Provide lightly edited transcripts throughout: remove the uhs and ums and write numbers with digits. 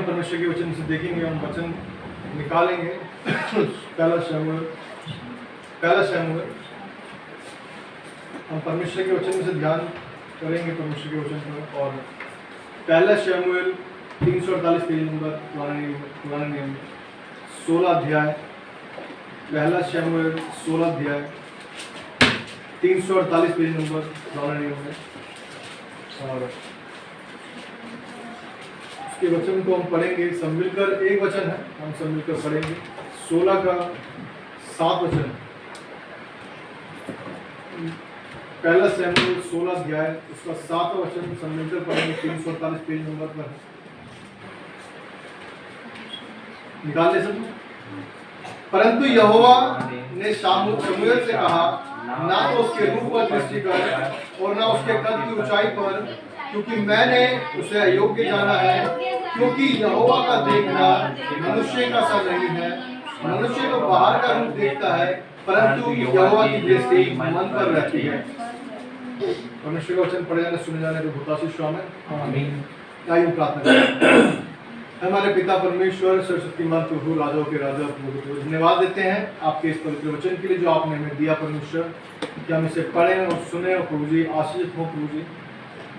हम परमेश्वर के वचन से देखेंगे, हम वचन निकालेंगे। पहला शमूएल हम परमेश्वर के वचन से ध्यान करेंगे, परमेश्वर के वचन पर। और पहला शमूएल 348 पेज नंबर पुराने नियम में 16 अध्याय। पहला शमूएल 16 अध्याय 348 पेज नंबर पुराने नियम में। और उसके वचन को हम पढ़ेंगे सब मिलकर। एक वचन है, हम सब मिलकर पढ़ेंगे। 16 का 7 वचन। पहला शमूएल 16 अध्याय उसका 7 वचन सब मिलकर पढ़ेंगे। 348 पेज नंबर पर है। निकाल ले सब। परंतु यहोवा ने शमूएल से कहा, ना तो उसके रूप पर दृष्टि कर और ना उसके कद की ऊंचाई पर, क्योंकि मैंने उसे अयोग्य जाना है। क्योंकि यहोवा का देखना मनुष्य का सा नहीं है। मनुष्य तो बाहर का रूप देखता है, परंतु यहोवा की दृष्टि मन पर रहती है। परमेश्वर का वचन पढ़े जाने सुने जाने को बहुताशीष स्वामी आमीन। आइए प्रार्थना करें। हमारे पिता परमेश्वर सर्वशक्तिमान प्रभु, राजाओं के राजा प्रभु को धन्यवाद देते हैं आपके इस पवित्र वचन के लिए जो आपने हमें दिया परमेश्वर, कि हम इसे पढ़ें और सुने और प्रभु जी आशीषित हो। प्रभु जी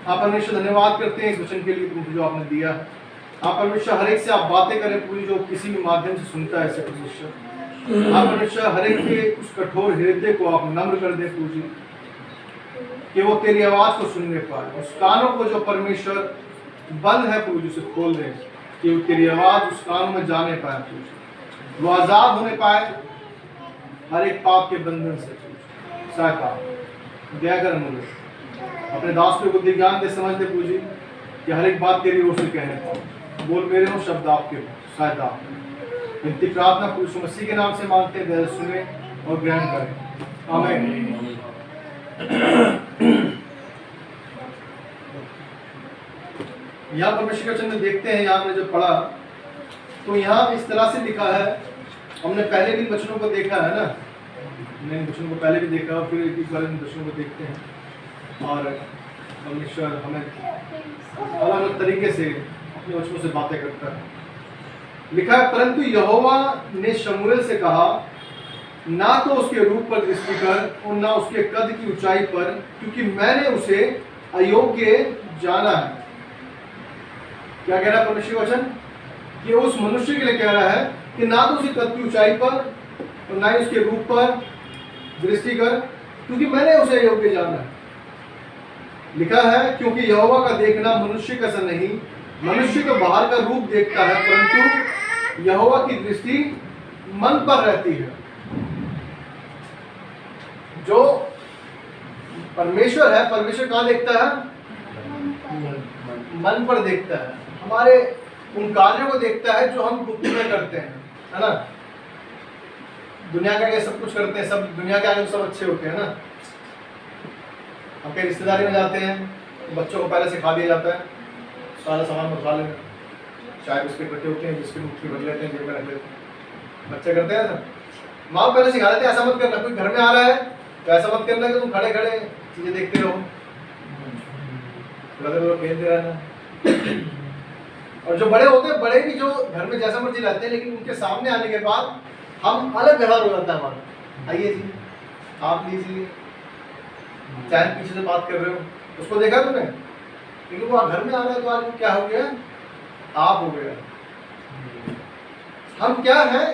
आप परमेश्वर धन्यवाद करते हैं इस वचन के लिए प्रभु जो आपने दिया। आप परमेश्वर हर एक से आप बातें करें प्रभु, जो किसी भी माध्यम से सुनता है परमेश्वर। आप परमेश्वर हर एक के उस कठोर हृदय को आप नम्र कर दें प्रभु जी, कि वो तेरी आवाज को सुनने पाए। उस कानों को जो परमेश्वर बंद है प्रभु जी उसे खोल दे, कि वो तेरी आवाज उस कानों में जाने पाए प्रभु जी, वो आजाद होने पाए हर एक पाप के बंधन से। सहायता दया कर मुझे, अपने दास को बुद्धि ज्ञान दे, समझ दे प्रभु जी, कि हर एक बात तेरी ओर से कहने पाओ। बोल मेरे हो शब्द आपके हो। सहायता विनती प्रार्थना प्रभु मसीह के नाम से मांगते हैं, दया सुने और ग्रहण करें। आमीन। यहाँ परमेश्वर के वचन में देखते हैं, यहाँ हमने जो पढ़ा तो यहाँ इस तरह से लिखा है। हमने पहले भी वचनों को देखा है ना, हमने इन वचनों को पहले भी देखा और फिर एक बार इन वचनों को देखते हैं। और परमेश्वर हमें अलग अलग तरीके से अपने वचनों से बातें करता है। लिखा है, परंतु यहोवा ने शमूएल से कहा, ना तो उसके रूप पर दृष्टि कर और ना उसके कद की ऊंचाई पर, क्योंकि मैंने उसे अयोग्य जाना है। क्या कह रहा है परमेश्वर वचन? कि उस मनुष्य के लिए कह रहा है कि ना तो उसके कद की ऊंचाई पर और ना ही उसके रूप पर दृष्टि कर, क्योंकि मैंने उसे अयोग्य जाना है। लिखा है, क्योंकि यहोवा का देखना मनुष्य का सा नहीं। मनुष्य तो बाहर का रूप देखता है, परंतु यहोवा की दृष्टि मन पर रहती है। जो परमेश्वर है, परमेश्वर कहाँ देखता है? मन पर देखता है। हमारे उन कार्यों को देखता है जो हम गुप्त में करते हैं, है ना। दुनिया का सब कुछ करते हैं, सब दुनिया के आगे सब अच्छे होते हैं ना। हम कहीं रिश्तेदारी में जाते हैं, बच्चों को पहले सिखा दिया जाता है सारा सामान उठा लेना। चाय बिस्किट रखे होते हैं, बिस्किट मुट्ठी भर लेते हैं, जेब में रख लेते हैं। बच्चे करते हैं सब। माँ पहले सिखा देते हैं, ऐसा मत करना, कोई घर में आ रहा है तो ऐसा मत करना कि तुम खड़े खड़े चीजें देखते रहो, खेलते रहना। और जो बड़े होते हैं, बड़े भी जो घर में जैसा मर्जी रहते हैं, लेकिन उनके सामने आने के बाद हम अलग व्यवहार हो जाता है हमारा। आइए जी, आप लीजिए, चाहे पीछे से बात कर रहे हो, उसको देखा तुमने, लेकिन वो घर में आ रहा है तो आज क्या हो गया? आप हो गया। हम क्या है,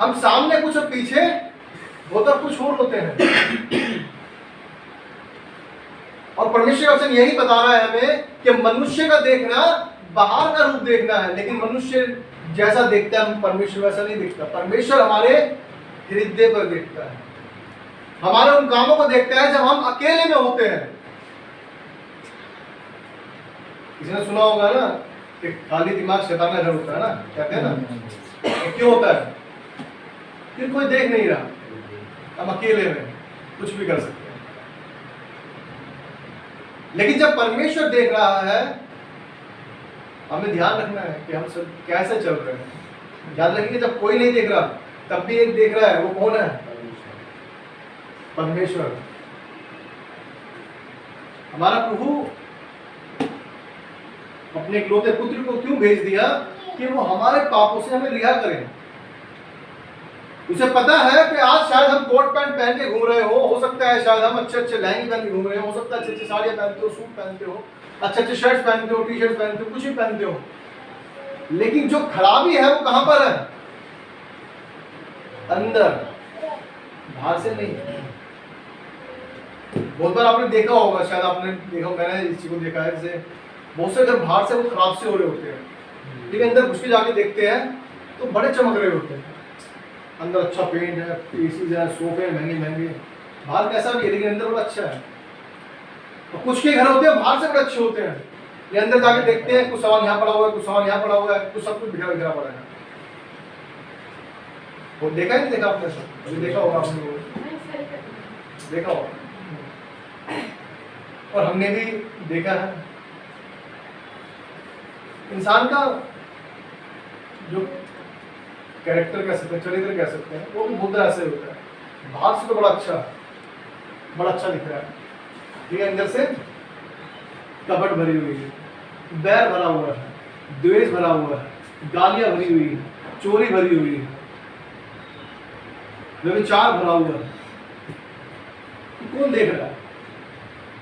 हम सामने कुछ और पीछे होता कुछ और होते हैं। और परमेश्वर का वचन यही बता रहा है हमें कि मनुष्य का देखना बाहर का रूप देखना है, लेकिन मनुष्य जैसा देखता है परमेश्वर वैसा नहीं दिखता। परमेश्वर हमारे हृदय पर देखता है, हमारे उन कामों को देखता है जब हम अकेले में होते हैं। किसी ने सुना होगा ना कि खाली दिमाग शैतान का घर होता है ना, कहते हैं ना। क्यों होता है? फिर कोई देख नहीं रहा, हम अकेले में कुछ भी कर सकते हैं। लेकिन जब परमेश्वर देख रहा है, हमें ध्यान रखना है कि हम सब कैसे चल रहे हैं। याद रखिए, जब कोई नहीं देख रहा तब भी एक देख रहा है। वो कौन है? परमेश्वर। हमारा प्रभु अपने इकलौते पुत्र को क्यों भेज दिया? कि वो हमारे पापों से हमें रिहा करें। उसे पता है कि आज शायद हम कोट पैंट पहन के घूम रहे हो सकता है शायद हम अच्छे अच्छे लहंगे पहन के घूम रहे हो सकता है अच्छी अच्छी साड़ियाँ पहनते हो, सूट पहनते हो, अच्छे अच्छे शर्ट्स पहनते हो, टी शर्ट पहनते हो, कुछ भी पहनते हो, लेकिन जो खराबी है वो कहाँ पर है? अंदर, बाहर से नहीं। बहुत बार आपने देखा होगा, शायद आपने देखा, मैंने इस चीज को देखा है, जैसे बहुत से घर बाहर से वो खराब से हो रहे होते हैं, लेकिन अंदर घुस के जाके देखते हैं तो बड़े चमक रहे होते हैं। अंदर अच्छा पेंट है, एसी है, सोफे महंगे महंगे, बाहर कैसा भी है लेकिन अंदर बड़ा अच्छा है। और कुछ के घर होते हैं बाहर से बड़े अच्छे होते हैं, ये अंदर जाके देखते हैं कुछ सामान यहाँ पड़ा हुआ है, कुछ सामान यहाँ पड़ा हुआ है, कुछ सब कुछ बिखरा बिखरा पड़ा है। वो देखा ही नहीं देखा आपने? सब अभी देखा होगा आपने, देखा होगा और हमने भी देखा है। इंसान का जो कैरेक्टर कह सकते हैं, चरित्र कह सकते हैं, वो भी बहुत ऐसे होता है। बाहर से तो बड़ा अच्छा दिख रहा है, ठीक है, अंदर से कपट भरी हुई है, बैर भरा हुआ है, द्वेष भरा हुआ है, गालियां भरी हुई है, चोरी भरी हुई है, व्यभिचार भरा हुआ है। कौन देख रहा है?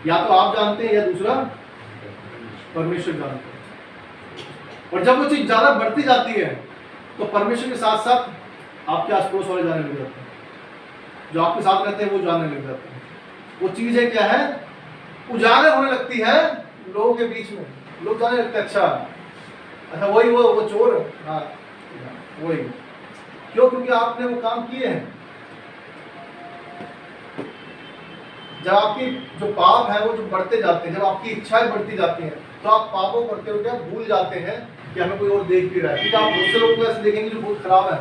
या तो आप जानते हैं या दूसरा परमेश्वर जानते हैं। और जब वो चीज ज्यादा बढ़ती जाती है तो परमेश्वर के साथ साथ आपके आस पड़ोस वाले जानने लग जाते हैं, जो आपके साथ रहते हैं वो जानने लग जाते हैं। वो चीजें क्या है? उजागर होने लगती है लोगों के बीच में, लोग जानने लगते हैं अच्छा वही वो चोर, हाँ वही। क्यों? क्योंकि आपने वो काम किए हैं। जब आपकी जो पाप है वो जो बढ़ते जाते हैं, जब आपकी इच्छाएं बढ़ती जाती हैं, तो आप पापों करते हुए क्या भूल जाते हैं कि हमें कोई और देख भी रहा है। ठीक है, आप बहुत से लोग को ऐसे देखेंगे जो बहुत खराब है,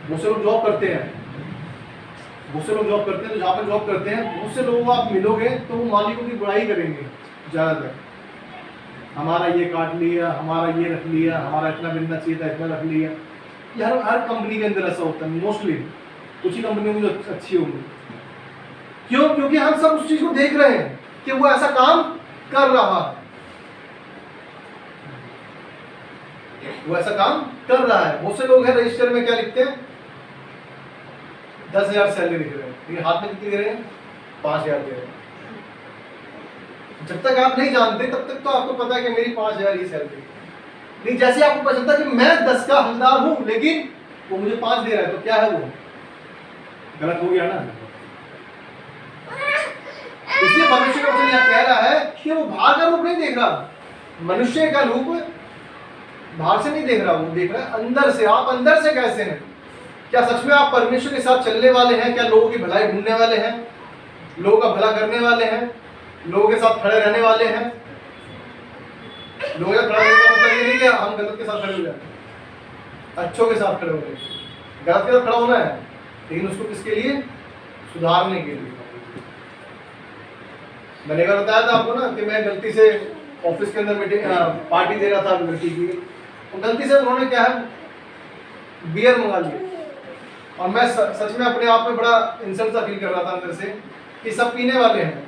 बहुत से लोग जॉब करते हैं, तो जहाँ पर जॉब करते हैं बहुत से लोगों को आप मिलोगे तो वो मालिकों की बुराई करेंगे ज़्यादातर। हमारा ये काट लिया, हमारा ये रख लिया, हमारा इतना मिलना चाहिए था, इतना रख लिया। ये हर कंपनी के अंदर ऐसा होता है, मोस्टली कुछ ही कंपनियों में जो अच्छी होंगी। क्यों? क्योंकि हम सब उस चीज को देख रहे हैं कि वो ऐसा काम कर रहा है, वो ऐसा काम कर रहा है। बहुत से लोग हैं रजिस्टर में क्या लिखते हैं? 10,000 सैलरी लिख रहे हैं, लेकिन हाथ में कितनी दे रहे हैं? 5,000 दे रहे हैं। जब तक आप नहीं जानते तब तक तो आपको पता है कि मेरी 5,000 ही सैलरी, लेकिन जैसे आपको पता चलता कि मैं 10 का हकदार हूं लेकिन वो मुझे 5 दे रहा है, तो क्या है? वो गलत हो गया ना। इसलिए मनुष्य का वचन यहाँ कह रहा है कि वो बाहर का रूप नहीं देख रहा, मनुष्य का रूप बाहर से नहीं देख रहा, वो देख रहा है अंदर से। आप अंदर से कैसे हैं? क्या सच में आप परमेश्वर के साथ चलने वाले हैं? क्या लोगों की भलाई ढूंढने वाले हैं, लोगों का भला करने वाले हैं, लोगों के साथ खड़े रहने वाले हैं? लोगों का खड़ा रहने का मतलब ये नहीं कि हम गलत के साथ खड़े हो जाए, अच्छों के साथ खड़े हो जाए। गलत के साथ खड़ा होना है, लेकिन उसको किसके लिए? सुधारने के लिए। मैंने एक बार बताया था आपको ना कि मैं गलती से ऑफिस के अंदर मीटिंग पार्टी दे रहा था लड़की की, और गलती से उन्होंने क्या है बियर मंगा लिया, और मैं सच में अपने आप में बड़ा इंसल्ट सा फील कर रहा था अंदर से कि सब पीने वाले हैं।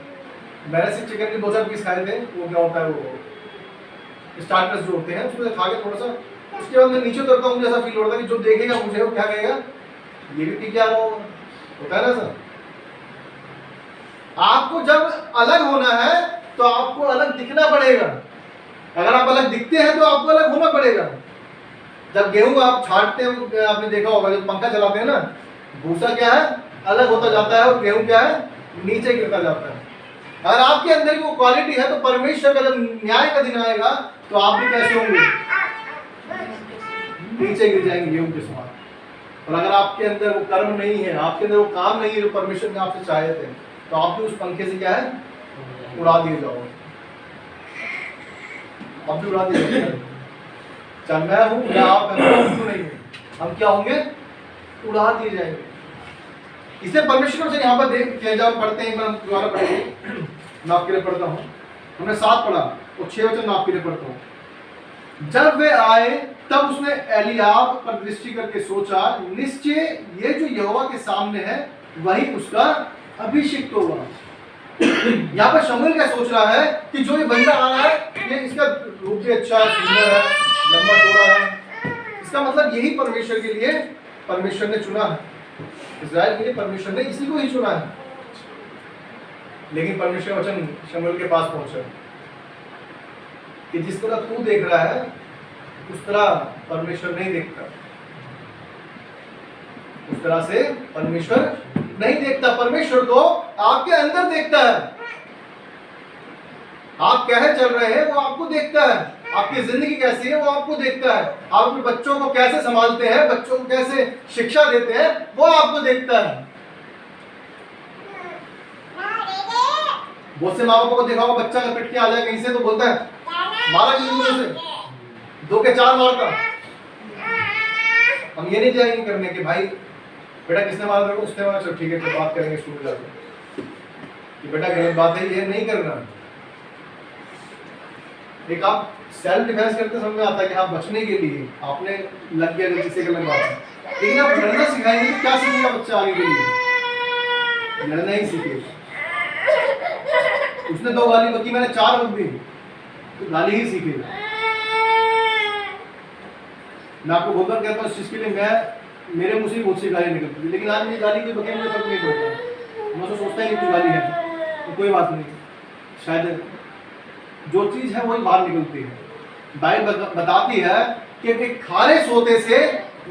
मैंने सिर्फ चिकन के 2-4 पीस खाए थे, वो क्या होता है वो स्टार्टर्स जो होते हैं उसको खा के थोड़ा सा, उसके बाद मैं नीचे उतरता हूँ, मुझे ऐसा फील हो रहा था कि जो देखेगा मुझे वो क्या कहेगा, ये भी पी के आ रहा होता है ना सर। आपको जब अलग होना है तो आपको अलग दिखना पड़ेगा। अगर आप अलग दिखते हैं तो आपको अलग होना पड़ेगा। जब गेहूं आप छांटते हैं, आपने देखा होगा जब पंखा चलाते हैं ना, भूसा क्या है? अलग होता जाता है, और गेहूं क्या है? नीचे गिरता जाता है। अगर आपके अंदर की वो क्वालिटी है तो परमेश्वर का जब न्याय का दिन आएगा तो आप भी कैसे होंगे? नीचे गिर जाएंगे गेहूं के समान। और अगर आपके अंदर वो कर्म नहीं है, आपके अंदर वो काम नहीं है जो परमेश्वर ने आपसे चाहे थे, तो आप भी उस पंखे से क्या है? उड़ा दिए जाओगे। आप भी उड़ा दिए जाओगे। चाहे मैं हूं या आप हैं, क्यों नहीं है, हम क्या होंगे? उड़ा दिए जाएंगे। इसलिए परमेश्वर से यहाँ पर देख के जब पढ़ते हैं, मैं दोबारा पढ़ेंगे, मैं आपके लिए पढ़ता हूँ। हमने 7 पढ़ा और 6 वचन मैं आपके लिए पढ़ता हूँ। जब वे आए तब उसने एलियाब पर दृष्टि करके सोचा, निश्चय ये जो यहोवा के सामने है वही उसका अभिषिक्त होगा। यहाँ पर शमूएल क्या सोच रहा है कि जो ये बंदा आ रहा है, ये इसका रूप भी अच्छा है, सुंदर है, लंबा चौड़ा है, इसका मतलब यही परमेश्वर के लिए परमेश्वर ने चुना है, इस्राएल के लिए परमेश्वर ने इसी को ही चुना है। लेकिन परमेश्वर का वचन शमूएल के पास पहुंचा कि जिस तरह तू देख रहा है उस तरह परमेश्वर नहीं देखता, उस तरह से परमेश्वर नहीं देखता। परमेश्वर तो आपके अंदर देखता है, आप कैसे चल रहे हैं वो आपको देखता है, आपकी जिंदगी कैसी है वो आपको देखता है, आप अपने बच्चों को कैसे संभालते हैं, बच्चों को कैसे शिक्षा देते हैं वो आपको देखता है। बहुत से माँ बापों को देखा होगा, बच्चा अगर पिट के आ जाए कहीं से तो बोलता है मारा क्यों, से 2 के 4 मारता। हम ये नहीं जाएंगे करने के भाई बेटा किसने मारा तेरे को, उसने मारा, चलो ठीक है फिर बात करेंगे स्कूल में जाकर कि बेटा गलत बात है, ये नहीं करना। एक आप सेल्फ डिफेंस करते समझ में आता है कि हाँ बचने के लिए आपने लग गया गलती से गलत बात है, लेकिन आप लड़ना सिखाएंगे तो क्या सीखेगा बच्चा आगे के लिए, लड़ना ही सीखेगा। उसने 2 गाली बकी, मैंने 4 बक दी, तो गाली ही सीखेगा। मैं आपको बहुत बार कहता हूँ इस चीज के लिए, मेरे मुंह से बहुत सी गाली निकलती थी, लेकिन आज मेरी गाली कोई बके मुझे फर्क नहीं पड़ता, मैं तो सोचता ही नहीं कोई गाली है तो कोई बात नहीं, शायद जो चीज है वही बाहर निकलती है। बाइबल बताती है कि खारे सोते से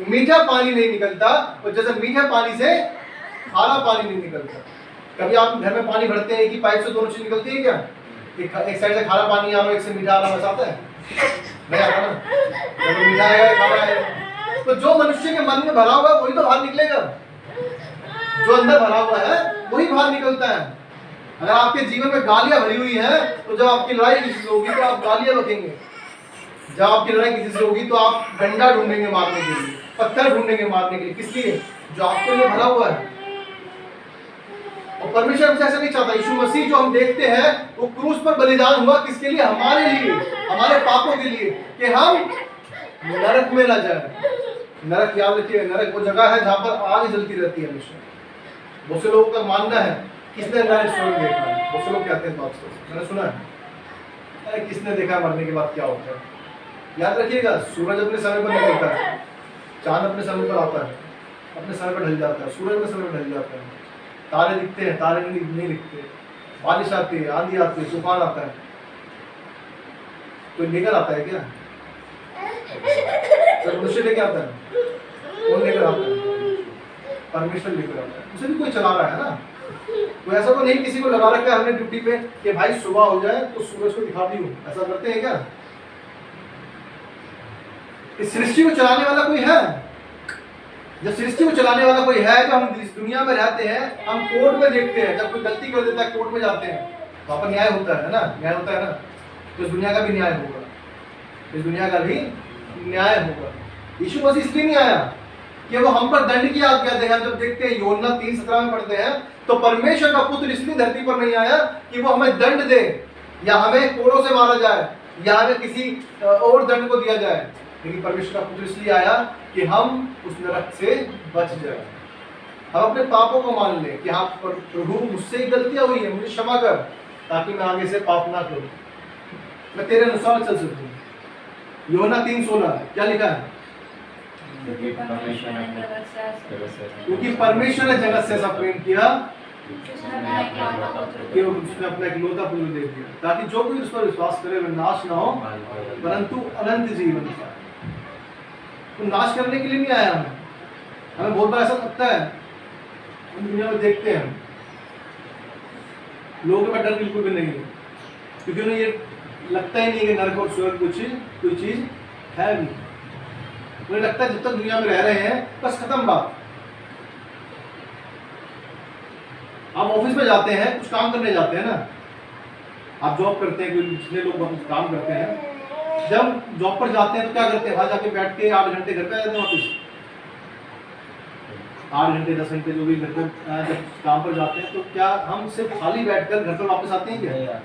मीठा पानी नहीं निकलता, और जैसे मीठा पानी से खारा पानी नहीं निकलता। कभी आप घर में पानी भरते हैं, एक ही पाइप से दोनों चीज निकलती है क्या? एक साइड से खारा पानी आ रहा है, एक से मीठा आ रहा है, आता है नहीं आता ना, जब मीठा आएगा खारा आएगा। तो जो मनुष्य के मन में भरा हुआ है वही तो बाहर निकलेगा, जो अंदर भरा हुआ है वही बाहर निकलता है। अगर आपके जीवन में गालियां भरी हुई हैं तो जब आपकी लड़ाई किसी से होगी तो आप गालियां बकेंगे, जब आपकी लड़ाई किसी से होगी तो आप डंडा ढूंढेंगे मारने के लिए, पत्थर ढूंढेंगे मारने के लिए, किस लिए? जो आपके लिए भरा हुआ है। और परमेश्वर हमसे ऐसा नहीं चाहता। यीशु मसीह जो हम देखते हैं वो क्रूस पर बलिदान हुआ किसके लिए? हमारे लिए, हमारे पापों के लिए, कि हम नरक में ना जाए। नरक याद रखिए, नरक वो जगह है जहां पर आग जलती रहती है हमेशा। बहुत से लोगों का मानना है किसने नरक स्वर्ग देखा है, बहुत से लोग कहते हैं बात को, मैंने सुना है अरे किसने देखा मरने के बाद क्या होता है। याद रखिएगा, सूरज अपने समय पर निकलता है, चांद अपने समय पर आता है, अपने समय पर ढल जाता है, सूरज अपने समय पर ढल जाता है, तारे दिखते हैं, तारे नहीं दिखते, बारिश आती है, आंधी आती है, तूफान आता है, तो लेकर आता है क्या? तो मनुष्य लेके आता है, कौन लेकर आता है? परमेश्वर लेकर आता है। उसे भी कोई चला रहा है ना, तो ऐसा तो नहीं किसी को लगा रखा है हमने ड्यूटी पे कि भाई सुबह हो जाए तो सूरज को दिखाती हूँ, ऐसा करते हैं क्या? इस सृष्टि को चलाने वाला कोई है? जब सृष्टि को चलाने वाला कोई है, तो हम इस दुनिया में रहते हैं, हम कोर्ट में देखते हैं, जब कोई गलती कर देता है कोर्ट में जाते हैं, वहां पर न्याय होता है ना, न्याय होता है ना, तो इस दुनिया का भी न्याय होगा, इस दुनिया का भी न्याय होगा। यीशु मसीह इसलिए नहीं आया कि वो हम पर दंड की आज्ञा दे। हम जब देखते हैं यूहन्ना 3:17 में पढ़ते हैं, तो परमेश्वर का पुत्र इसलिए धरती पर नहीं आया कि वो हमें दंड दे, या हमें कोड़ों से मारा जाए, या हमें किसी और दंड को दिया जाए, लेकिन परमेश्वर का पुत्र इसलिए आया कि हम उस नरक से बच जाए, हम अपने पापों को मान लें कि हाँ प्रभु मुझसे गलतियां हुई है, मुझे क्षमा कर, ताकि मैं आगे से पाप ना करूं, मैं तेरे अनुसार चल सकूं। यूहन्ना 3:16 क्या लिखा है? क्योंकि परमेश्वर ने जगत से ऐसा प्रेम किया कि उसने अपना इकलौता पुत्र दे दिया, ताकि जो कोई उस पर विश्वास करे वह नाश ना हो परंतु अनंत जीवन पाए। तो नाश करने के लिए नहीं आया हमें बहुत बार ऐसा लगता है, हम दुनिया में देखते हैं लोगों में डर बिल्कुल भी नहीं है, क्योंकि उन्हें ये लगता ही नहीं है कि नरक और स्वर्ग कोई चीज है भी। उन्हें लगता है जब तक दुनिया में रह रहे हैं बस खत्म बात। आप ऑफिस में जाते हैं, कुछ काम करने जाते हैं ना, आप जॉब करते हैं, कोई जितने लोग काम करते हैं, जब जॉब पर जाते हैं तो क्या करते हैं? वहां जाके बैठ के 8 घंटे घर पे आ जाते हैं वापिस, 8 घंटे 10 घंटे जो भी घर पर जब काम पर जाते हैं, तो क्या हम सिर्फ खाली बैठकर घर पर वापस आते हैं क्या?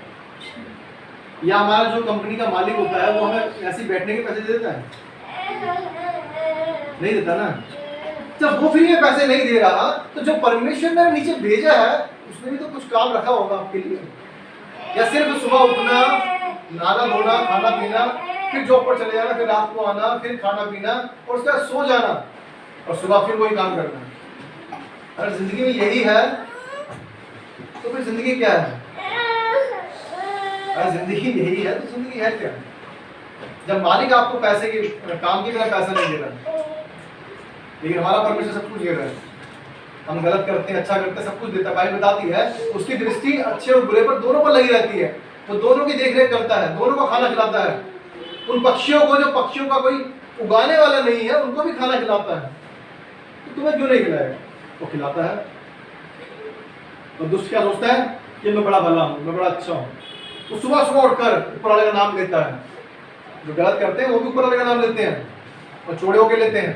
या हमारा जो कंपनी का मालिक होता है वो हमें ऐसे बैठने के पैसे दे देता है? नहीं देता ना। जब वो फ्री में पैसे नहीं दे रहा, तो जो परमेश्वर ने नीचे भेजा है उसने भी तो कुछ काम रखा होगा आपके लिए। या सिर्फ सुबह उठना, नहाना धोना, खाना पीना, फिर जॉब पर चले जाना, फिर रात को आना, फिर खाना पीना और उसके बाद सो जाना और सुबह फिर वही काम करना। अगर जिंदगी में यही है तो फिर जिंदगी क्या है? अगर जिंदगी यही है तो जिंदगी है क्या? जब मालिक आपको पैसे की काम के बिना पैसा नहीं दे रहा, लेकिन हमारा परमेश्वर सब कुछ दे रहा है। हम गलत करते हैं, अच्छा करते हैं, सब कुछ देता है। बाइबल बताती है उसकी दृष्टि अच्छे और बुरे पर दोनों पर लगी रहती है। वो दोनों की देख रेख करता है, दोनों को खाना खिलाता है। उन पक्षियों को जो पक्षियों का कोई उगाने वाला नहीं है उनको भी खाना खिलाता है, तो तुम्हें क्यों नहीं खिलाएगा? वो खिलाता है। और दुष्ट क्या सोचता है कि मैं बड़ा भला हूँ, मैं बड़ा अच्छा हूँ। वो सुबह सुबह उठकर ऊपर वाले का नाम लेता है। जो गलत करते हैं वो भी ऊपर वाले का नाम लेते हैं और चोड़े होके लेते हैं।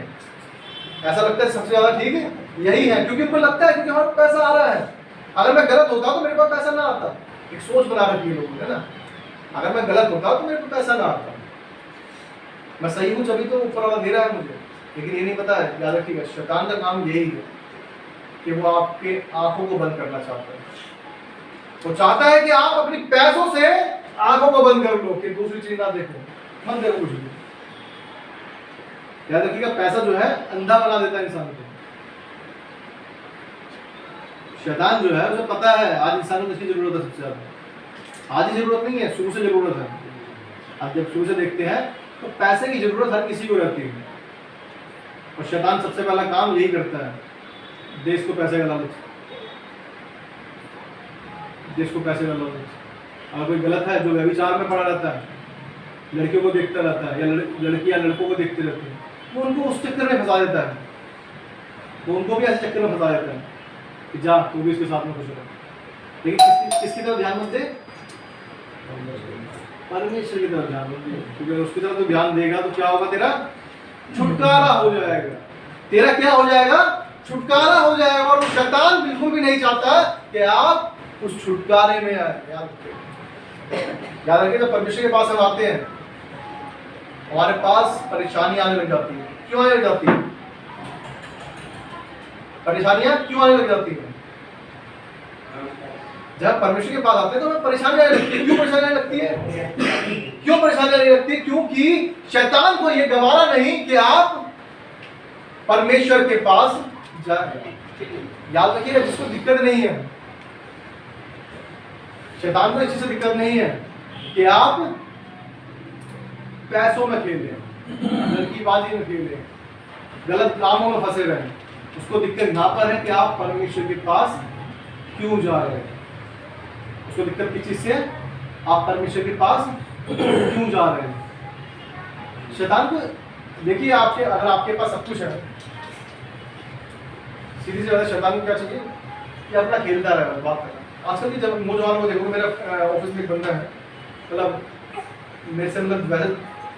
ऐसा लगता है सबसे ज्यादा ठीक है यही है, क्योंकि उनको लगता है क्योंकि हमारे पास पैसा आ रहा है। अगर मैं गलत होता तो मेरे पास पैसा ना आता। एक सोच बना रखी है लोगों ने ना, अगर मैं गलत होता तो मेरे पास पैसा ना आता। मैं सही हूँ जभी तो ऊपर वाला दे रहा है मुझे। लेकिन ये नहीं पता है, याद रखिएगा, शैतान का काम यही है कि वो आपके आंखों को बंद करना चाहता है। वो चाहता है कि आप अपनी पैसों से आंखों को बंद कर लो कि दूसरी चीज ना देखो, मत देखो कुछ भी। याद रखिएगा, पैसा जो है अंधा बना देता है इंसान को। शैतान जो है उसे पता है आज इंसानों को इसकी जरूरत है सबसे ज्यादा। आज ही जरूरत नहीं है, शुरू से जरूरत है। आप जब शुरू से देखते हैं तो पैसे की जरूरत हर किसी को रहती है। और शैतान सबसे पहला काम यही करता है, देश को पैसे का लालच, देश को पैसे का लालच। अगर कोई गलत है जो व्यभिचार में पड़ा रहता है, लड़कियों को देखता रहता है या लड़कियां लड़कों को देखते रहते हैं, वो उनको उस चक्कर में फंसा देता है। वो उनको भी ऐसे चक्कर में फंसा देता है कि जा तू भी इसके साथ में खुश रह। लेकिन किसकी तरफ ध्यान मत दे, परमेश्वर की तरफ ध्यान मत दे। क्योंकि उसकी तरफ तो ध्यान देगा तो क्या होगा, तेरा छुटकारा हो जाएगा। तेरा क्या हो जाएगा? छुटकारा हो जाएगा। और शैतान बिल्कुल भी नहीं चाहता कि आप उस छुटकारे में आए। याद रखिए, जब परमेश्वर के पास हम आते हैं हमारे पास परेशानी आने लग जाती है। क्यों आने लग जाती है? परेशानियां क्यों आने लग जाती है? जब परमेश्वर के पास आते हैं तो हमें परेशानी आने लगती है। क्यों परेशानी आने लगती है? क्यों परेशानी आने लगती है? क्योंकि शैतान को यह गवारा नहीं कि आप परमेश्वर के पास जाए। याद रखिए, जिसको दिक्कत नहीं है, शैतान को इस चीज से दिक्कत नहीं है कि आप पैसों में खेलें, लड़कीबाजी में खेलें, गलत कामों में फंसे रहें। उसको दिक्कत यहाँ पर है कि आप परमेश्वर के पास क्यों जा रहे हैं। उसको दिक्कत किस चीज से? आप परमेश्वर के पास क्यों जा रहे हैं। शैतान को देखिए, आपके अगर आपके पास सब कुछ है, सीधी सी बात है, शैतान को क्या चाहिए कि अपना खेलता रहे, बात करना। आजकल की जब नौजवानों को देखो, मेरा ऑफिस में एक बंदा है, मतलब मेरे से मतलब वैसे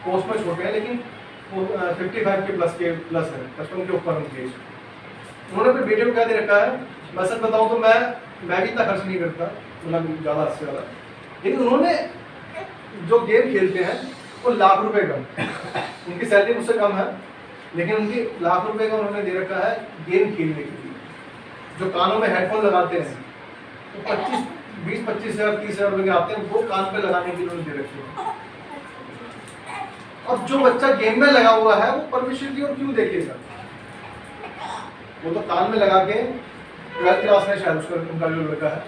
पोस्ट में छोटे हैं, लेकिन वो 55 के प्लस है, 55 के ऊपर उनकी एज। उन्होंने अपने बेटे को क्या दे रखा है, मैं सच बताऊं तो मैं भी इतना खर्च नहीं करता, मतलब ज़्यादा से ज़्यादा। लेकिन उन्होंने जो गेम खेलते हैं वो लाख रुपए का, उनकी सैलरी मुझसे कम है, लेकिन उनकी लाख रुपए का उन्होंने दे रखा है गेम खेलने के लिए। जो कानों में हेडफोन लगाते हैं तो 20-25 हज़ार 30 हज़ार रुपये के आते हैं, वो कान पे लगाने के लिए उन्होंने दे रखे हैं। अब जो बच्चा गेम में लगा हुआ है वो परमेश्वर की ओर क्यों देखेगा? वो तो कान में लगा के 12th क्लास में शायद उनका जो लड़का है,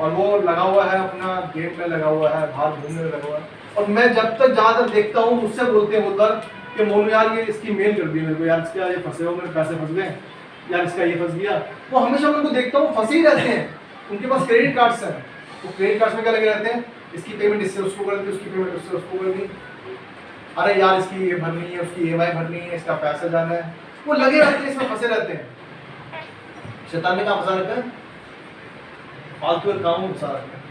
और वो लगा हुआ है अपना गेम में लगा हुआ है, बाहर घूमने में लगा हुआ है। और मैं जब तक जहाँ तक देखता हूँ मुझसे बोलते हैं उधर कि मोनू यार ये इसकी मेल कर दी मेरे को, यार इसका ये फंसे हो, मेरे पैसे फंस गए यार, इसका ये फंस गया। वो हमेशा उनको देखता हूँ फंसे ही रहते हैं। उनके पास क्रेडिट कार्ड्स हैं, वो क्रेडिट कार्ड्स में क्या लगे रहते हैं, इसकी पेमेंट इससे उसको कर दी, उसकी पेमेंट उससे उसको कर दी, अरे यार इसकी ये भरनी है, उसकी EMI भरनी है, इसका पैसा जाना है। वो लगे रहते हैं, इसमें फंसे रहते हैं। शैतान ने कहाँ फंसा रखा है? फालतू के कामों में फंसा रखा है,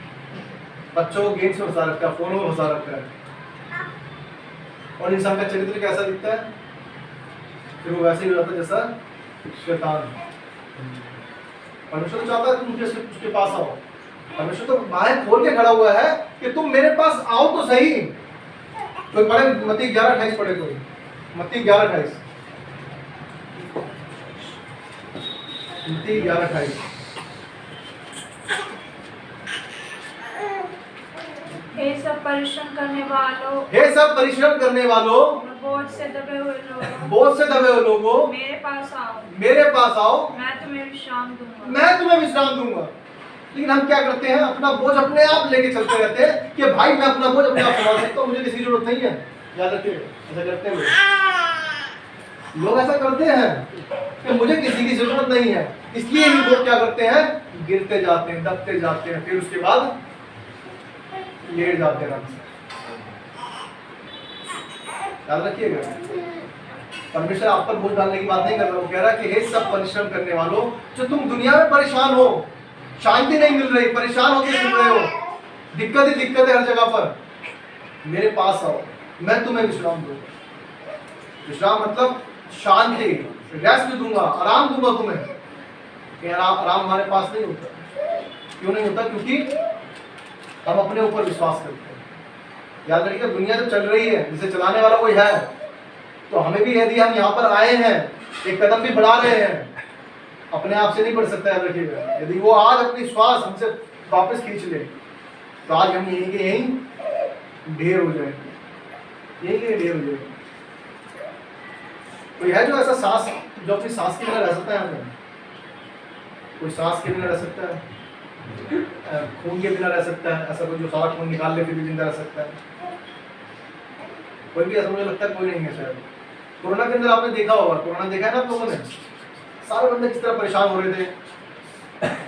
बच्चों को गेम्स में फंसा रखा है, फोनों में फंसा रखा है। और इंसान का चरित्र कैसा दिखता है? फिर वो वैसे ही हो जाता है जैसा शैतान। परमेश्वर तो चाहता है तुम उसके पास आओ। परमेश्वर तो बाहर खोल के खड़ा हुआ है कि तुम मेरे पास आओ तो सही। तो पढ़े मत्ती 11:28 पढ़े, कोई मत्ती 11:28, मत्ती 11:28। हे सब परिश्रम करने वालों, हे सब परिश्रम करने वालों, बोझ से दबे हुए लोगों, बोझ से दबे हुए लोगों, मेरे पास आओ, मेरे पास आओ, मैं तुम्हें विश्राम दूंगा। मैं तुम्हें विश्राम दूंगा। लेकिन हम क्या करते हैं, अपना बोझ अपने आप लेके चलते रहते हैं कि भाई मैं अपना बोझ अपने आप संभाल सकता हूँ, मुझे किसी की जरूरत नहीं है। याद रखिए, ऐसा करते हैं लोग ऐसा करते हैं कि मुझे किसी की जरूरत नहीं है, इसलिए ही लोग क्या करते हैं, गिरते जाते हैं, दबते जाते हैं, फिर उसके बाद लेट जाते हैं। याद रखिएगा, परमेश्वर आप पर बोझ डालने की बात नहीं कर रहा, वो कह रहा है कि हे सब परिश्रम करने वालों, जो तुम दुनिया में परेशान हो, शांति नहीं मिल रही, परेशान होकर घूम रहे हो, दिक्कत ही दिक्कत है हर जगह पर, मेरे पास आओ, मैं तुम्हें विश्राम दूंगा। विश्राम मतलब शांति, रेस्ट दूंगा, आराम दूंगा तुम्हें। ये आराम हमारे पास नहीं होता। क्यों नहीं होता? क्योंकि हम अपने ऊपर विश्वास करते हैं। याद रखिएगा, दुनिया जब चल रही है, जिसे चलाने वाला कोई है, तो हमें भी, यदि हम यहाँ पर आए हैं, एक कदम भी बढ़ा रहे हैं, अपने आप से नहीं बढ़ सकता। याद रखिएगा, यदि वो आज अपनी श्वास हमसे वापस खींच ले, तो आज हम यहीं के यहीं ढेर हो जाएंगे, यहीं के ढेर हो जाएंगे। कोई है जो ऐसा सांस, जो अपनी सांस के बिना रह सकता है? हमें कोई सांस के बिना रह सकता है? खून के बिना रह सकता है? ऐसा कोई जो सारा खून निकाल ले फिर भी जिंदा रह सकता है? कोई भी ऐसा मुझे लगता है कोई नहीं है शायद। कोरोना के अंदर आपने देखा होगा, कोरोना देखा है ना आप लोगों ने, सारे बंदे किस तरह परेशान हो रहे थे,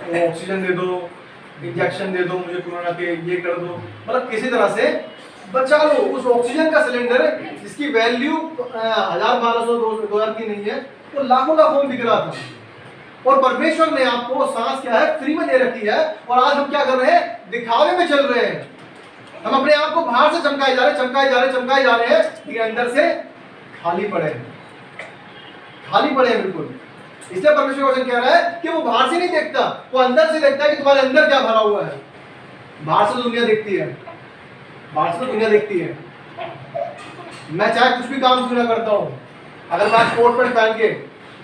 वो ऑक्सीजन दे दो, इंजेक्शन दे दो, मुझे कोरोना के ये कर दो, मतलब किसी तरह से बचा लो। उस ऑक्सीजन का सिलेंडर जिसकी वैल्यू 1000-1200 $2000 की नहीं है, वो लाखों में बिक रहा था। और परमेश्वर ने आपको सांस क्या है, फ्री में दे रखी है। और आज हम क्या कर रहे हैं, दिखावे में चल रहे हैं। हम अपने आप को बाहर से चमकाए जा रहे हैं, लेकिन अंदर से खाली पड़े हैं, बिल्कुल। इसलिए परमेश्वर वचन कह रहा है कि वो बाहर से नहीं देखता, वो अंदर से देखता है कि तुम्हारे अंदर क्या भरा हुआ है। बाहर से दुनिया देखती है, मैं चाहे कुछ भी काम क्यों ना करता हूँ, अगर मैं कोट पैंट पहन के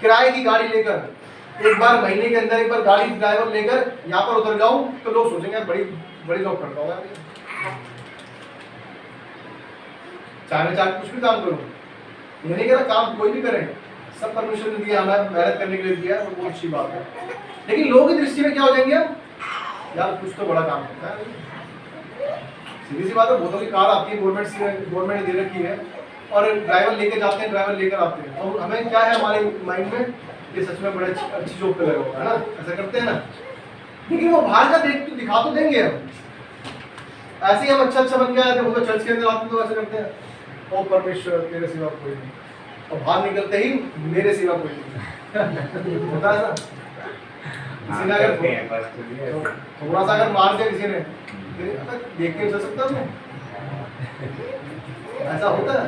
किराए की गाड़ी लेकर एक बार महीने के अंदर एक बार गाड़ी ड्राइवर लेकर यहाँ पर उतर जाऊं, तो लोग सोचेंगे बड़ी जॉब करता हूँ। चाहे कुछ भी काम करूं, ये नहीं कह रहा काम कोई भी करे, सब परमेश्वर ने दिया, हमें मेहनत करने के लिए दिया है, वो बहुत अच्छी बात है। लेकिन लोगों की दृष्टि में क्या हो जाएंगे हम, यार कुछ तो बड़ा काम करता है। सीधी सी बात है, बहुतों की कार आती है, गवर्नमेंट ने दे रखी है, और ड्राइवर लेके जाते हैं, ड्राइवर लेकर आते हैं, और हमें क्या है हमारे माइंड में, ये सच में बड़े अच्छी जॉब पे लगा होगा, है ना, ऐसा करते हैं ना। लेकिन वो बाहर का दिखा तो देंगे हम, ऐसे ही हम अच्छा बन गया है, वो चर्च के अंदर आते तो ऐसे करते हैं, ओ परमेश्वर तेरे सिवा कोई नहीं, और बाहर निकलते ही मेरे सिवा कोई नहीं। होता है ना, किसी ने अगर थोड़ा सा अगर मार दिया किसी ने, देख के चल सकता हूँ, ऐसा होता है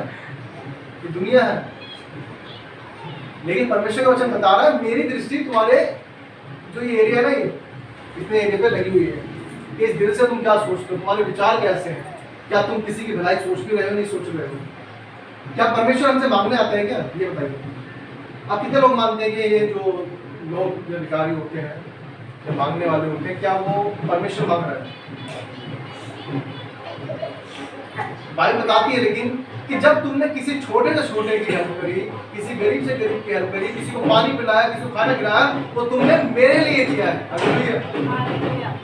कि दुनिया है। लेकिन परमेश्वर का वचन बता रहा है, मेरी दृष्टि तुम्हारे जो ये एरिया है ना, ये इतने एरिया पे लगी हुई है, कि इस दिल से तुम क्या सोचते हो, तुम्हारे विचार कैसे हैं, क्या तुम किसी की भलाई सोच भी रहे हो, नहीं सोच रहे हो, क्या परमेश्वर हमसे मांगने आते हैं क्या, ये बताइए। आप कितने लोग मानते हैं कि ये जो लोग जो भिखारी होते हैं, जो मांगने वाले होते हैं, क्या वो परमेश्वर मांग रहे हैं? बाइबल बताती है लेकिन कि जब तुमने किसी छोटे से छोटे की हेल्प करी, किसी गरीब से गरीब की हेल्प करी, किसी को पानी पिलाया, किसी को खाना खिलाया, वो तुमने मेरे लिए किया है। हालेलुया।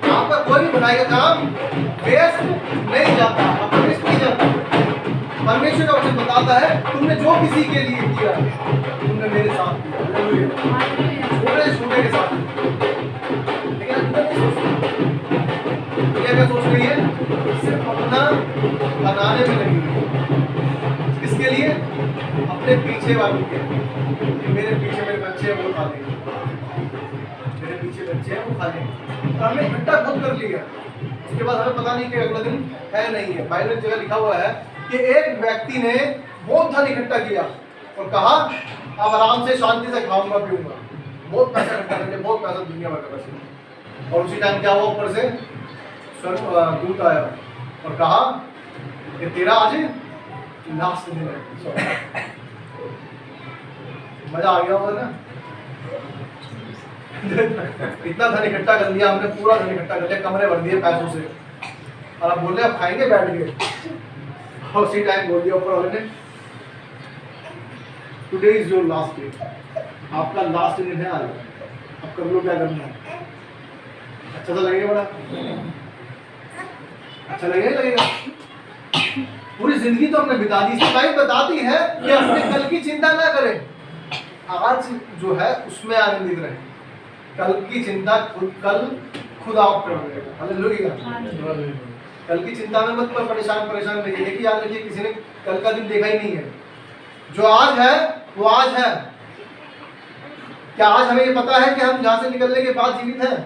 यहाँ पर कोई भी भलाई का काम वेस्ट नहीं जाता, वेस्ट नहीं जाता। परमेश्वर का वचन बताता है, तुमने जो किसी के लिए किया, तुमने मेरे साथ किया। हालेलुया। छोटे से छोटे के साथ। लेकिन क्या सोच रही है, सिर्फ अपना बनाने में लगी हुई है। किसके लिए? अपने पीछे वालों के, कि मेरे पीछे मेरे बच्चे हैं वो खा लेंगे, मेरे पीछे बच्चे हैं वो खा लेंगे, और हमने इकट्ठा खुद कर लिया। उसके बाद हमें पता नहीं कि अगला दिन है नहीं है। बाइबल में जगह लिखा हुआ है कि एक व्यक्ति ने बहुत धन इकट्ठा किया और कहा अब आराम से शांति से खाऊंगा पीऊंगा, बहुत पैसा इकट्ठा करके, बहुत पैसा दुनिया भर का पैसा। और उसी टाइम क्या हुआ, ऊपर से दूत आया और कहा कि तेरा आज लास्ट दिन है। मजा आ गया होगा ना। इतना धन इकट्ठा कर लिया हमने, पूरा धन इकट्ठा कर लिया, कमरे भर दिए पैसों से, और आप बोल रहे हैं आप खाएंगे बैठ के, और उसी टाइम बोल दिया ऊपर वाले ने today is your last day, आपका लास्ट दिन है आज, अब कर लो क्या करना है। अच्छा तो लगेगा बड़ा, अच्छा लगेगा। पूरी जिंदगी तो हमने बिता दी, इसकी लाइफ बताती है कि अपने कल की चिंता ना करें, आज जो है उसमें आनंदित रहें। कल की चिंता खुद आप कर लेगा। हालेलुया। कल की चिंता में मत परेशान रहिए। देखिए याद रखिए, किसी ने कल का दिन देखा ही नहीं है। जो आज है वो आज है। क्या आज हमें ये पता है कि हम यहाँ से निकलने के बाद जीवित हैं?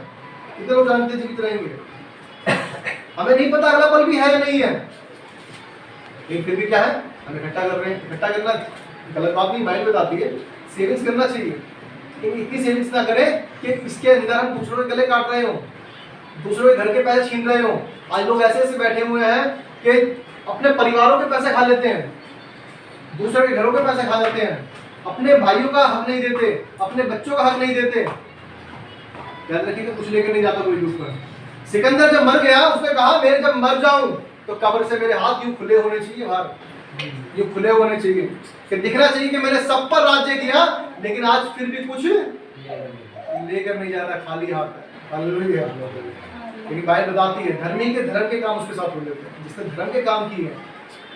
कितने लोग जानते जीवित रहेंगे? हमें नहीं पता अगला पल भी है या नहीं है, लेकिन फिर भी क्या है, हम इकट्ठा कर रहे हैं। इकट्ठा करना गलत बात नहीं, माइंड बताती है, सेविंग्स करना चाहिए। इतनी सेविंग्स ना करें कि इसके अंदर हम दूसरों के गले काट रहे हो, दूसरों के घर के पैसे छीन रहे हो। आज लोग ऐसे ऐसे बैठे हुए हैं कि अपने परिवारों के पैसे खा लेते हैं, दूसरों के घरों के पैसे खा लेते हैं, अपने भाइयों का हक नहीं देते, अपने बच्चों का हक नहीं देते। याद रखिएगा, कुछ लेकर नहीं जाता कोई दूसरा। सिकंदर जब मर गया, उसने कहा मैं जब मर जाऊं तो कब्र से मेरे हाथ यूं खुले होने चाहिए, बाहर यूं खुले होने चाहिए, कि दिखना चाहिए कि मैंने सब पर राज्य किया, लेकिन आज फिर भी कुछ लेकर नहीं जा रहा, खाली हाथ है। हालेलुया। लेकिन बाइबल बताती है धर्मी के धर्म के काम उसके साथ हो लेते हैं। जिसने धर्म के काम किए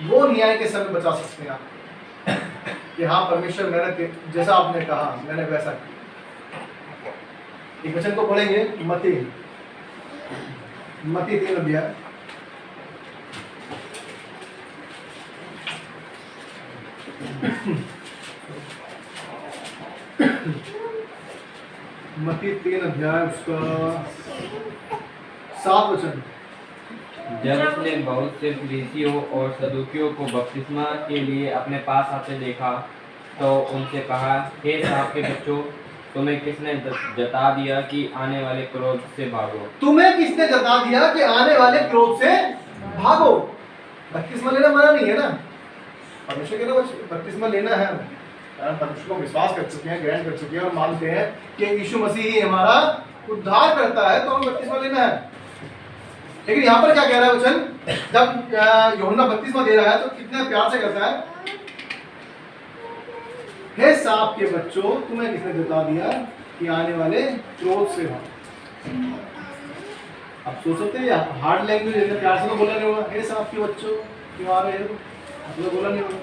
वो न्याय के समय बचा सकते हैं आप, कि हाँ परमेश्वर मैंने जैसा आपने कहा मैंने वैसा किया। एक वचन को पढ़ेंगे, मत्ती 3 अध्याय, मत्ती 3 अध्याय उसका 7 वचन। जब उसने बहुत से फरीसियों और सदूकियों को बपतिस्मा के लिए अपने पास आते देखा तो उनसे कहा, हे साहब के बच्चों, तुम्हें किसने जता दिया कि आने वाले क्रोध से भागो? तुम्हें किसने जता दिया कि आने वाले क्रोध से भागो? बपतिस्मा लेना मना नहीं है ना, परमेश्वर के ना बपतिस्मा लेना है। परमेश्वर को विश्वास कर चुके हैं, ग्रहण कर चुके हैं और मानते हैं कि यीशु मसीह ही हमारा उद्धार करता है, तो हमें बपतिस्मा लेना है। लेकिन यहाँ पर क्या कह रहा है वचन, जब यूहन्ना बपतिस्मा दे रहा है तो कितने प्यार से कहता है, हे सांप के बच्चों, तुम्हें किसने जता दिया कि आने वाले क्रोध से भागो? आप सोच सकते हैं हार्ड लैंग्वेज इतने प्यार से तो बोला नहीं होगा, हे सांप के बच्चों क्यों आ रहे हो, तो बोला नहीं होगा,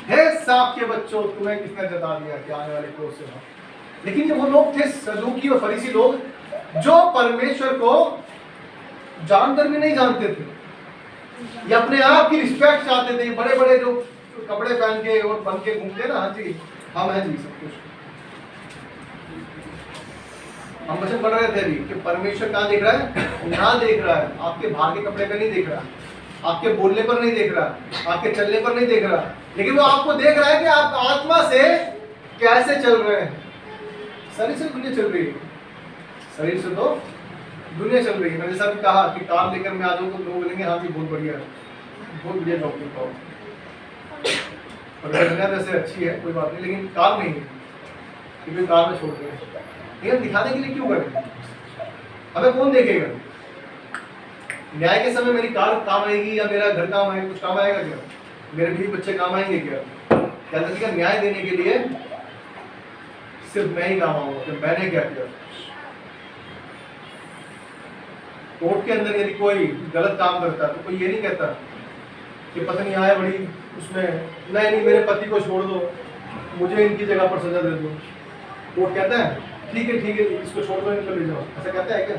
हे सांप के बच्चों तुम्हें किसने जता दिया कि आने वाले क्रोध से भागो। लेकिन ये वो लोग थे सदूकी और फरीसी लोग जो परमेश्वर को जानकर भी नहीं जानते थे, ये अपने आप की रिस्पेक्ट चाहते थे। बड़े बड़े जो कपड़े पहन के और बन के घूमते ना, हाँ जी हम हैं जी सब कुछ। हम वचन पढ़ रहे थे अभी कि परमेश्वर कहाँ देख रहा है, यहाँ देख रहा है, आपके बाहर के कपड़े पे नहीं देख रहा, आपके बोलने पर नहीं देख रहा, आपके चलने पर नहीं देख रहा, लेकिन वो आपको देख रहा है कि आप आत्मा से कैसे चल रहे हैं। शरीर से दुनिया चल रही है, शरीर से तो दुनिया चल रही है। मैंने जैसा भी कहा कि कार लेकर मैं आ जाऊँ तो लोग बोलेंगे हाँ जी बहुत बढ़िया है, बहुत बढ़िया जॉब करता हूँ, और दुनिया वैसे अच्छी है कोई बात नहीं, लेकिन कार नहीं है, क्योंकि कार में छोड़ रहे हैं। लेकिन दिखाने के लिए क्यों करें? हमें कौन देखेगा? न्याय के समय मेरी कार काम आएगी या मेरा घर काम आएगा? कुछ काम आएगा क्या? मेरे बीवी बच्चे काम आएंगे क्या? क्या लगेगा न्याय देने के लिए सिर्फ मैं ही काम आऊंगा? तो मैंने क्या किया? कोर्ट के अंदर यदि कोई गलत काम करता तो कोई ये नहीं कहता कि पत्नी आए बड़ी उसमें, नहीं मेरे पति को छोड़ दो, मुझे इनकी जगह पर सजा दे दो। कोर्ट कहता है ठीक है इसको छोड़ दो, इनको ले जाओ, ऐसा कहता है क्या?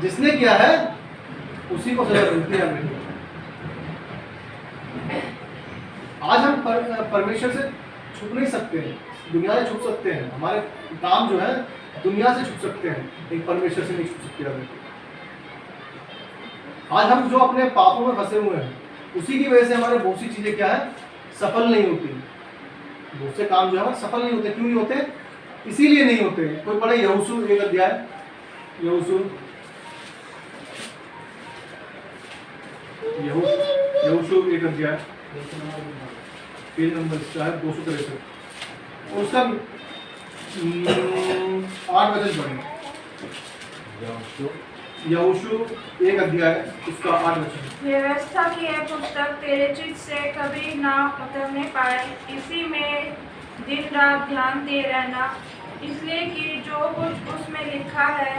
जिसने किया है उसी को सजा मिलती है। आज हम परमेश्वर से छुप नहीं सकते हैं, दुनिया से छुप सकते हैं, हमारे काम जो है दुनिया से छुप सकते हैं, लेकिन परमेश्वर से नहीं छुप सकते। आज हम जो अपने पापों में फंसे हुए हैं उसी की वजह से हमारे बहुत सी चीजें क्या है सफल नहीं होती, बहुत से काम जो है सफल नहीं होते। क्यों नहीं होते? इसीलिए नहीं होते। कोई पढ़े यहोशू 1 अध्याय, यहोशू 1 अध्याय पेज नंबर 263 उसका 8 वचन पढ़ेंगे। यहोशू 1 अध्याय उसका 8 वचन। व्यवस्था की यह पुस्तक तेरे चित्त से कभी ना उतरने पाए, इसी में दिन रात ध्यान दे रहना, इसलिए कि जो कुछ उसमें लिखा है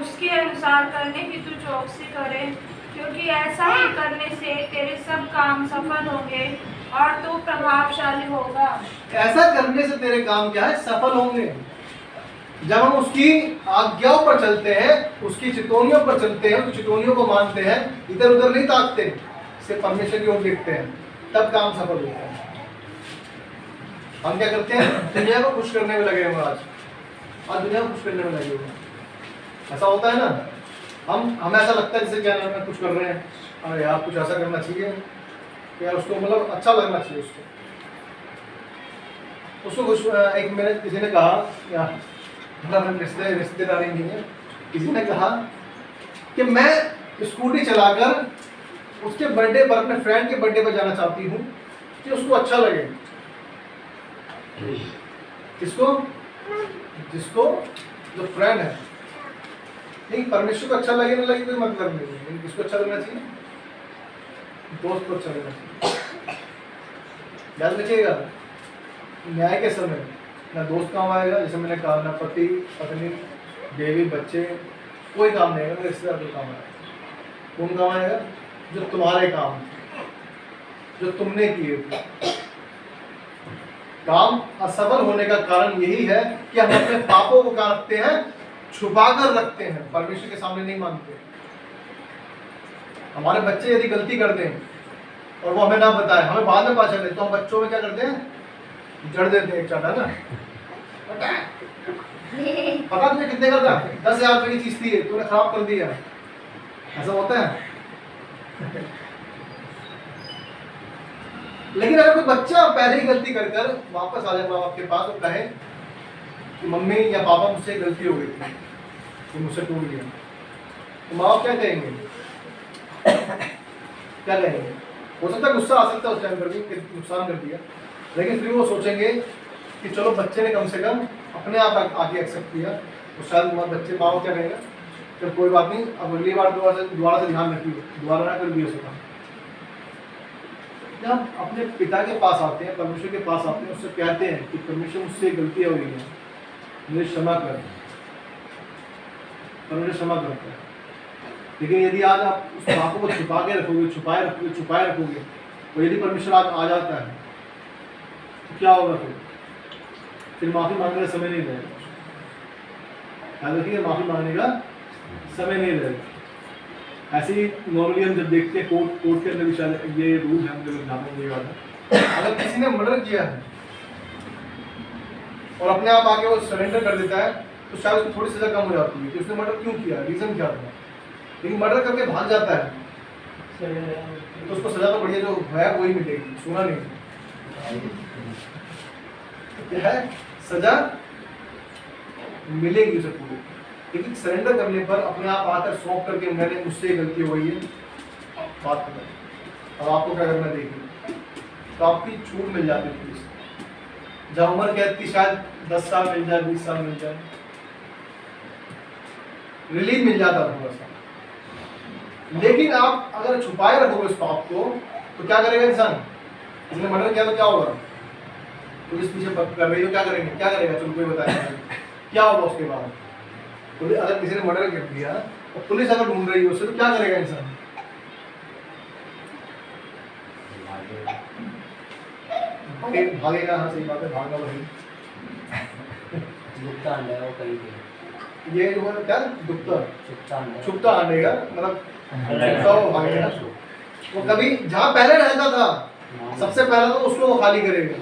उसके अनुसार करने की तू चौकसी करे, क्योंकि ऐसा ही करने से तेरे सब काम सफल होंगे और तू प्रभावशाली होगा। ऐसा करने से तेरे काम क्या है? सफल होंगे। जब हम उसकी आज्ञाओं पर चलते हैं, उसकी चितौनियों पर चलते हैं, उसकी चितौनियों को मानते हैं, इधर उधर नहीं ताकते, सिर्फ परमेश्वर की ओर देखते हैं, तब काम सफल होता है। हम क्या करते हैं? दुनिया को खुश करने में लगे हुए आज दुनिया को खुश करने में लगे हुए। ऐसा होता है ना, हमें ऐसा लगता है जैसे क्या नाम है, कुछ कर रहे हैं, अरे यार कुछ ऐसा करना चाहिए यार, उसको मतलब अच्छा लगना चाहिए उसको कुछ। एक मैंने किसी ने कहा यार, मतलब रिश्तेदारी नहीं है, किसी ने कहा कि मैं स्कूटी चलाकर उसके बर्थडे पर, अपने फ्रेंड के बर्थडे पर जाना चाहती हूँ कि उसको अच्छा लगे। किसको? जिसको, जो फ्रेंड है। नहीं, परमेश्वर को अच्छा लगे ना लगे कोई मतलब नहीं है, किसको अच्छा लगना चाहिए? दोस्त को अच्छा लगना चाहिए। याद रखिएगा, न्याय के समय ना दोस्त काम आएगा, जैसे मैंने कहा, ना पति पत्नी बेबी बच्चे, कोई काम नहीं आएगा, रिश्तेदार कोई काम आएगा। कौन काम आएगा? जो तुम्हारे काम, जो तुमने किए थे। काम असफल होने का कारण यही है कि हम अपने पापों को क्या रखते हैं? छुपा कर रखते हैं, परमेश्वर के सामने नहीं मानते। हमारे बच्चे यदि गलती करते हैं और वो हमें ना बताए, हमें बाद में पता चले, तो हम बच्चों में क्या करते हैं? जड़ देते हैं एक चाटा ना। पता तुझे कितने का था? 10,000 रुपये की चीज थी, तूने खराब कर दिया। ऐसा होता है। लेकिन अगर कोई बच्चा पहले ही गलती कर कर वापस आ जाए माँ बाप के पास और कहे कि मम्मी या पापा मुझसे गलती हो गई थी, तो मुझसे टूट गया, तो माँ बाप क्या कहेंगे? क्या कहेंगे? हो सकता है गुस्सा आ सकता है उस टाइम पर भी कि नुकसान कर दिया, लेकिन फिर वो सोचेंगे कि चलो बच्चे ने कम से कम अपने आप आके एक्सेप्ट किया, तो शायद बच्चे माँ बाप क्या कहेगा? तो कोई बात नहीं, अब अगली बार दोबारा से ध्यान रखिए, दोबारा ना कर दिए उसका। जब अपने पिता के पास आते हैं, परमेश्वर के पास आते हैं, उससे कहते हैं कि परमेश्वर मुझसे गलतियाँ हुई हैं, मुझे क्षमा कर, परमेश्वर क्षमा करता है। लेकिन यदि आज आप उस पापों को छुपा के रखोगे, छुपाए रखोगे, और यदि परमेश्वर आज आ जाता है तो क्या होगा? फिर माफी मांगने का समय नहीं रहेगा। याद रखिए, माफी मांगने का समय नहीं रहेगा। ऐसे ही नॉर्मली हम जब देखते हैं कोर्ट के अंदर भी शायद ये रूल है, मुझे जानने की बात है, अगर किसी ने मर्डर किया है और अपने आप आके वो सरेंडर कर देता है, तो शायद उसको थोड़ी सजा कम हो जाती है कि उसने मर्डर क्यों किया, रीजन क्या था। लेकिन मर्डर करके भाग जाता है तो उसको सजा तो बढ़िया जो है वही मिलेगी, सुना नहीं क्या है, सजा मिलेगी उसे पूरी। लेकिन सरेंडर करने पर अपने आप आकर सौंप करके मैंने मुझसे गलती हो गई है, बात खत्म, अब आपको क्या करना देखिए, तो आपकी छूट मिल जाती है। जब उम्र कहती शायद 10 साल मिल जाए, 20 साल मिल जाए, रिलीफ मिल जाता थोड़ा सा। लेकिन आप अगर छुपाए रखोगे उस पाप को, तो क्या करेगा इंसान? इसने मर्डर किया तो क्या होगा? पुलिस पीछे कर रही तो क्या करेंगे? क्या करेगा? चलो कोई बताएगा क्या होगा उसके बाद? पुलिस, अगर किसी ने मर्डर कर दिया और पुलिस अगर ढूंढ रही है उससे, तो क्या करेगा इंसान? भागेगा। हाँ सही बात है, भागना वही दुखता अंडा है वो कहीं भी। ये जो है क्या दुखता छुपता आने का मतलब छुपता वो भागेगा। वो कभी जहाँ पहले रहता था सबसे पहले तो उसको वो खाली करेगा।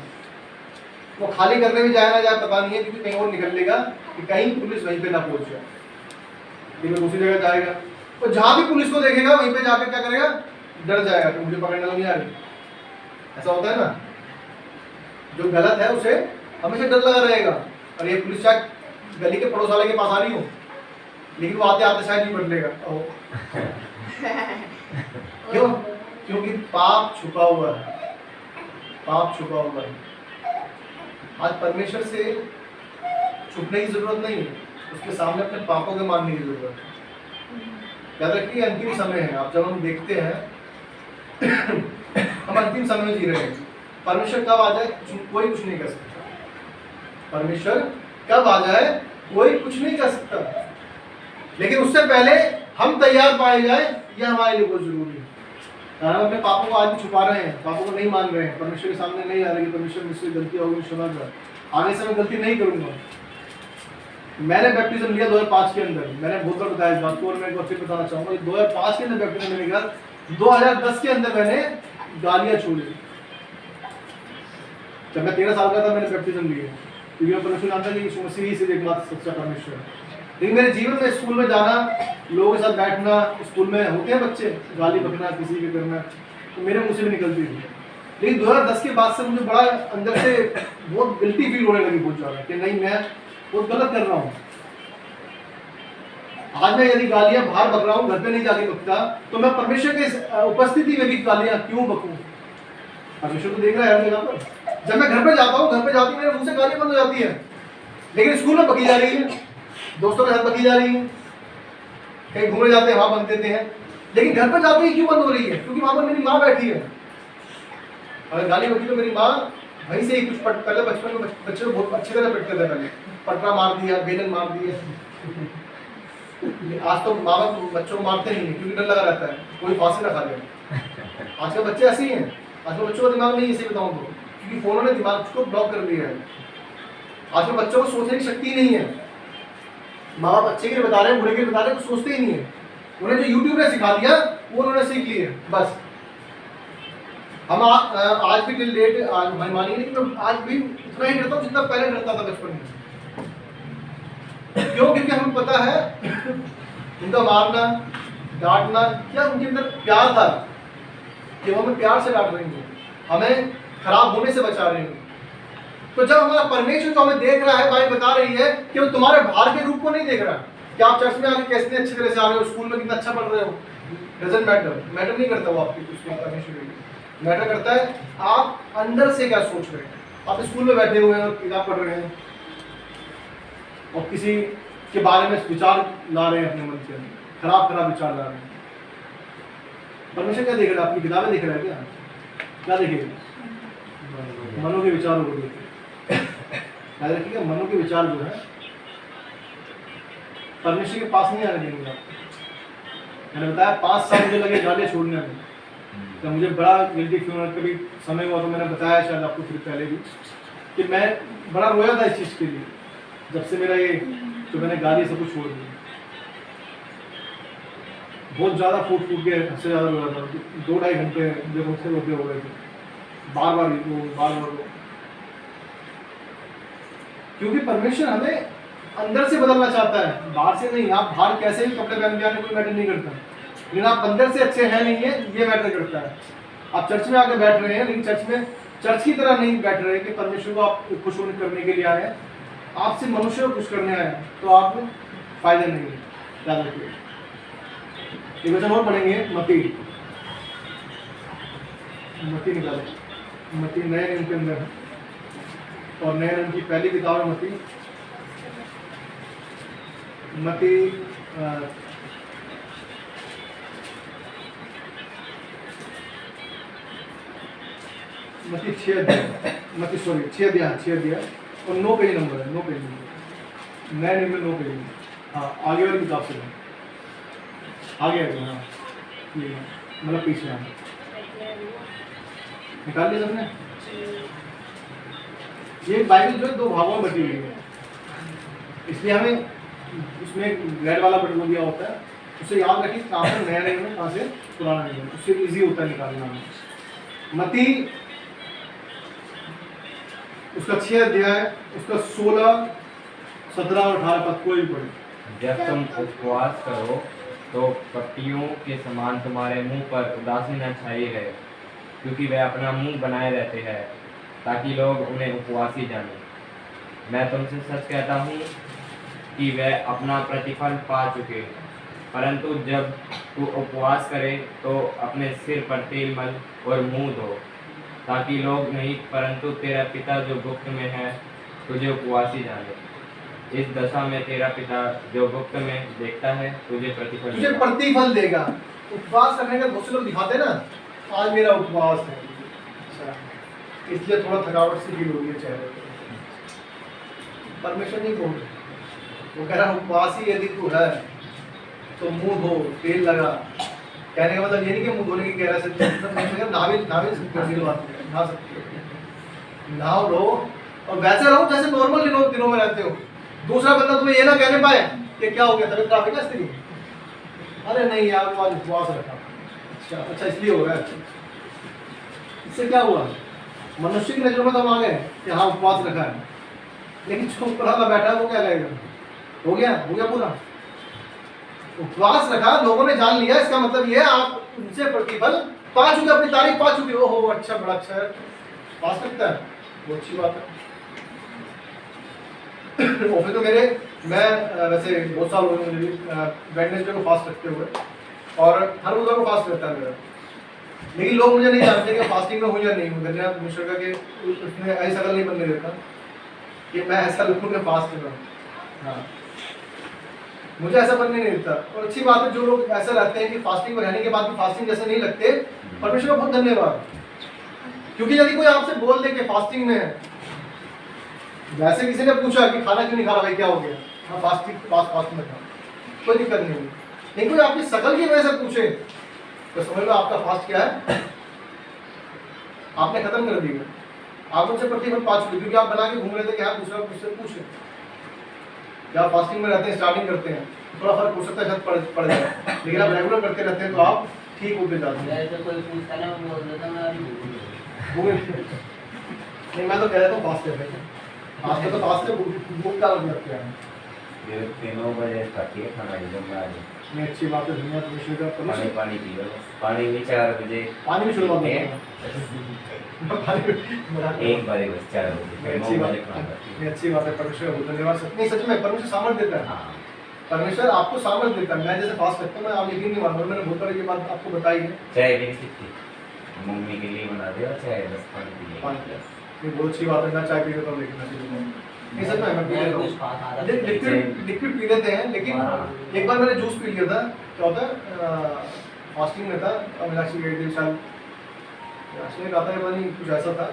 वो खाली करने भी जाए ना जाए पता नहीं है, क्योंकि कहीं और निकल लेगा कि कहीं पुलिस वहीं पे ना पहुंच जाए, फिर वो दूसरी जगह जाएगा। और जहाँ भी पुलिस को देखेगा वहीं पे जाकर क्या करेगा? डर जाएगा कि मुझे पकड़ने तो नहीं आ रही। ऐसा होता है ना, जो गलत है उसे हमेशा डर लगा रहेगा। और ये पुलिस शायद गली के पड़ोस वाले के पास आ रही हो, लेकिन वो आते आते शायद नहीं बदलेगा। क्यों? क्योंकि पाप छुपा हुआ है, पाप छुपा हुआ है। आज परमेश्वर से छुपने की जरूरत नहीं है, उसके सामने अपने पापों के मानने की जरूरत है। याद रखिए अंतिम समय है। आप जब हम देखते हैं हम अंतिम समय में जी रहे हैं। परमेश्वर कब आ जाए कोई कुछ नहीं कर सकता। परमेश्वर कब आ जाए कोई कुछ नहीं कर सकता, लेकिन उससे पहले हम तैयार पाए जाए यह हमारे लिए बहुत जरूरी है। हम अपने पापों को आज भी छुपा रहे हैं, पापों को नहीं मान रहे हैं, परमेश्वर के सामने नहीं आ रहे कि परमेश्वर मुझसे गलती होगी, क्षमा कर, आगे से मैं गलती नहीं करूंगा। मैंने बैप्टिज्म लिया 2005 के अंदर, मैंने बहुत बार बताया इस बात को और मैं एक बार फिर बताना चाहूंगा। 2005 के अंदर बैप्टिज्म लेने के बाद 2010 के अंदर मैंने गालियां छोड़ी। जब मैं 13 साल का था मैंने बैप्टिज्म लिया, क्योंकि मैं परमेश्वर जानता कि यीशु मसीह ही सिर्फ एकमात्र सच्चा परमेश्वर है। लेकिन मेरे जीवन में स्कूल में जाना, लोगों के साथ बैठना, स्कूल में होते हैं बच्चे गाली बकना, किसी के करना, तो मेरे मुंह से भी निकलती थी। लेकिन 2010 के बाद से मुझे बड़ा अंदर से बहुत गिल्टी फील होने लगी बहुत ज़्यादा कि नहीं मैं बहुत गलत कर रहा हूँ। आज मैं यदि गालियाँ बाहर बक रहा हूँ, घर पे नहीं जाके बकता, तो मैं परमेश्वर के उपस्थिति में भी गालियाँ क्यों बकूँ? परमेश्वर तो देख रहा है हर जगह पर। जब मैं घर पे जाता हूँ, घर पे जाती मेरे मुंह से गालियाँ बंद हो जाती है, लेकिन स्कूल में बकी जा रही है, दोस्तों के साथ बकी जा रही है, कहीं घूमने जाते हैं वहां बंद देते हैं, लेकिन घर पर जाते ही क्यों बंद हो रही है? क्योंकि वहां पर मेरी माँ बैठी है। अगर गाली बकी तो मेरी माँ वहीं से ही कुछ पहले बचपन में बच्चे को बहुत अच्छी तरह पिटते थे, पहले पटना मार दिया, बेलन मार दिया। आज तो माँ बाप बच्चों को मारते नहीं है क्योंकि डर लगा रहता है कोई फांसी ना खा ले। आजकल बच्चे ऐसे ही हैं, आजकल बच्चों का दिमाग नहीं इसे बताऊँ तो, क्योंकि फोनों ने दिमाग को ब्लॉक कर दिया है। आजकल बच्चों को सोचने की शक्ति नहीं है। माँ बाप अच्छे के लिए बता रहे हैं, बुरे के लिए बता रहे हैं, तो सोचते ही नहीं है। उन्हें जो यूट्यूब ने सिखा दिया वो उन्होंने सीख ली है बस। हम आज भी टिल डेट आज मानिए नहीं, मैं आज भी उतना ही डरता हूँ जितना पहले डरता था बचपन में। क्यों? क्योंकि हमें पता है उनका मारना डांटना क्या उनके अंदर प्यार था कि वो हमें प्यार से डांट रही हैं, हमें खराब होने से बचा रही हैं। तो जब हमारा परमेश्वर जो हमें देख रहा है, भाई बता रही है कि वो तुम्हारे बाहर के रूप को नहीं देख रहा कि आप चर्च में आके कैसे अच्छी तरह से आ रहे हो, स्कूल में कितना अच्छा पढ़ रहे हो, डजंट मैटर नहीं करता वो आपकी उसके परमेश्वर के लिए। मैटर करता है आप अंदर से क्या सोच रहे हैं। आप स्कूल में बैठे हुए हैं और किताब पढ़ रहे हैं और किसी के बारे में विचार ला रहे हैं अपने मन के अंदर, खराब खराब विचार ला रहे हैं। परमेश्वर क्या देख रहा है? आपकी किताबें देख रहा है क्या देखेगा? मनों के विचारों को देखेगा। याद रखिएगा मनों के विचार जो है परमेश्वर के पास नहीं आने देंगे आपको। मैंने बताया 5 साल मुझे लगे गालियाँ छोड़ने में, तो मुझे बड़ा गिल्टी फील होना। कभी समय हुआ तो मैंने बताया शायद आपको फिर पहले भी कि मैं बड़ा रोया था इस चीज़ के लिए, जब से मेरा ये जो मैंने गाली सब कुछ छोड़ दी। बहुत ज़्यादा फूट के हद से ज़्यादा रोया था, 2-2.5 घंटे मुझे मुझसे रोते हो गए थे, बार बार। क्योंकि परमेश्वर हमें अंदर से बदलना चाहता है, बाहर से नहीं। आप बाहर कैसे भी कपड़े पहन के आने कोई मैटर नहीं करता, लेकिन आप अंदर से अच्छे हैं नहीं है ये मैटर करता है। आप चर्च में आके बैठ रहे हैं, लेकिन चर्च में चर्च की तरह नहीं बैठ रहे कि परमेश्वर को आप खुश करने के लिए आए हैं, आपसे मनुष्य को खुश करने आए हैं, तो आप फायदे नहीं है। याद रखिए। एक वचन और पढ़ेंगे, मती निकाले, मती नए नियम के अंदर है और नए नियम की पहली किताब है मती 6 अध्याय और 9 पेज नंबर है, 9 पेज नंबर, नए नियम में 9 पेज। हाँ आगे वाली किताब से आगे हाँ मतलब पीछे हाँ निकाल लिया सबने। ये बाइबल जो है 2 भागों में बटी हुई है, इसलिए हमें उसमें रेड वाला बटन दिया होता है, उसे याद रखिए कहाँ से नया नियम है कहाँ से पुराना नियम है, उससे इजी होता है निकालना में। मती उसका 6 अध्याय उसका 16, 17 और 18 पद कोई भी पढ़े। जब तुम उपवास करो तो पट्टियों के समान तुम्हारे मुंह पर उदासी न छाई रहे, क्योंकि वे अपना मुंह बनाए रहते हैं ताकि लोग उन्हें उपवासी जानें। मैं तुमसे सच कहता हूँ कि वे अपना प्रतिफल पा चुके। परंतु जब तू उपवास करे तो अपने सिर पर तेल मल और मुंह धो, ताकि लोग नहीं परंतु तेरा पिता जो गुप्त में है तुझे उपवासी जाने। इस दशा में तेरा पिता जो गुप्त में देखता है तुझे प्रतिफल तुझे देगा। प्रतिफल देगा। उपवास करने का बहुत से लोग दिखाते हैं ना, आज मेरा उपवास है, अच्छा, इसलिए थोड़ा थकावट सी फील हो रही है चेहरे पे। परमेश्वर नहीं बोल रहे, वो कह रहा उपवास ही यदि तू है तो मुंह धो, तेल लगा। कहने का मतलब ये नहीं कि मुंह धोने की कह रहा है, नहा सकते हो, नहाओ लो और वैसे रहो जैसे नॉर्मल दिनों में रहते हो। दूसरा बंदा तुम्हें ये ना कहने पाए कि क्या हो गया, तबीयत खराब है क्या स्त्री, अरे नहीं यार वो आज उपवास रखा। अच्छा इसलिए हो रहा है। इससे क्या हुआ, मनुष्य की नजरों में तो हम आ गए कि हाँ उपवास रखा है, लेकिन जो ऊपर वाला बैठा है वो क्या कहेगा, हो गया पूरा उपवास रखा, लोगों ने जान लिया, इसका मतलब ये आप उनसे प्रतिफल पा चुके, अपनी तारीफ पा चुके। ओहो अच्छा, बड़ा अच्छा है, पास सकता है, वो अच्छी बात है। ऑफिस तो मैं वैसे बहुत साल हो गए मुझे वेडनेसडे को फास्ट रखते हुए, और हर बुधवार को फास्ट रहता है मेरा, लेकिन लोग मुझे नहीं जानते कि फास्टिंग में हूँ या नहीं हूँ। धन्यवाद मिश्र का कि उसने ऐसा नहीं बनने देता कि मैं ऐसा लोगों के फास्ट में हूँ। हाँ, मुझे ऐसा बनने नहीं देता। और अच्छी बात है जो लोग ऐसा रहते हैं कि फास्टिंग में रहने के बाद भी फास्टिंग जैसे नहीं लगते, परमेश्वर का बहुत धन्यवाद। क्योंकि यदि कोई आपसे बोल दे कि फास्टिंग में है, वैसे किसी ने पूछा कि खाना क्यों नहीं खा रहा भाई, क्या हो गया, हाँ फास्ट में था, कोई दिक्कत नहीं। लेकिन कोई आपकी शकल की वजह से पूछे तो समझ लो आपका फास्ट क्या है, आपने खत्म कर दिया। आप उनसे प्रतिफल पा चुके, क्योंकि आप बना के घूम रहे थे कि आप दूसरा मुझसे पूछे। क्या आप फास्टिंग में रहते हैं, स्टार्टिंग करते हैं, थोड़ा फर्क हो सकता है, शायद पड़ जाए, लेकिन आप रेगुलर करते रहते हैं तो आप ठीक होते जाते हैं। कोई पूछता ना, मैं बोल देता मैं अभी नहीं, मैं तो कह रहा हूँ फास्ट है, फास्ट है तो फास्ट है, भूख का लगता है। ये 3 बजे खाती है खाना, जब मैं आ जाऊँ। नहीं अच्छी बात है, दुनिया परमेश्वर का परमेश्वर। पानी पियो, पानी भी 4 बजे, पानी भी शुरुआत में एक बारी बस 4 बजे, फिर 9 बजे खाना। ये अच्छी बात है, परमेश्वर का धन्यवाद। नहीं सच में परमेश्वर सामर्थ देता है, हाँ, परमेश्वर आपको सामर्थ देता है। मैं जैसे फास्ट रखता हूँ, मैं आप यकीन नहीं मानूंगा, मैंने बहुत बार ये बात आपको बताई है। चाय भी कितनी मम्मी के लिए बना दे, और चाय बस पानी पी ले। पानी प्यास, ये बहुत अच्छी बात है। मैं चाय पी लेता हूँ, लेकिन नहीं सच में मैं पी लेता हूँ, लिक्विड पी लेते हैं। लेकिन एक बार मैंने जूस पी लिया था, क्या होता है फास्टिंग में था, और मीनाक्षी गई थी शायद, मीनाक्षी ने कहा था कि नहीं कुछ ऐसा था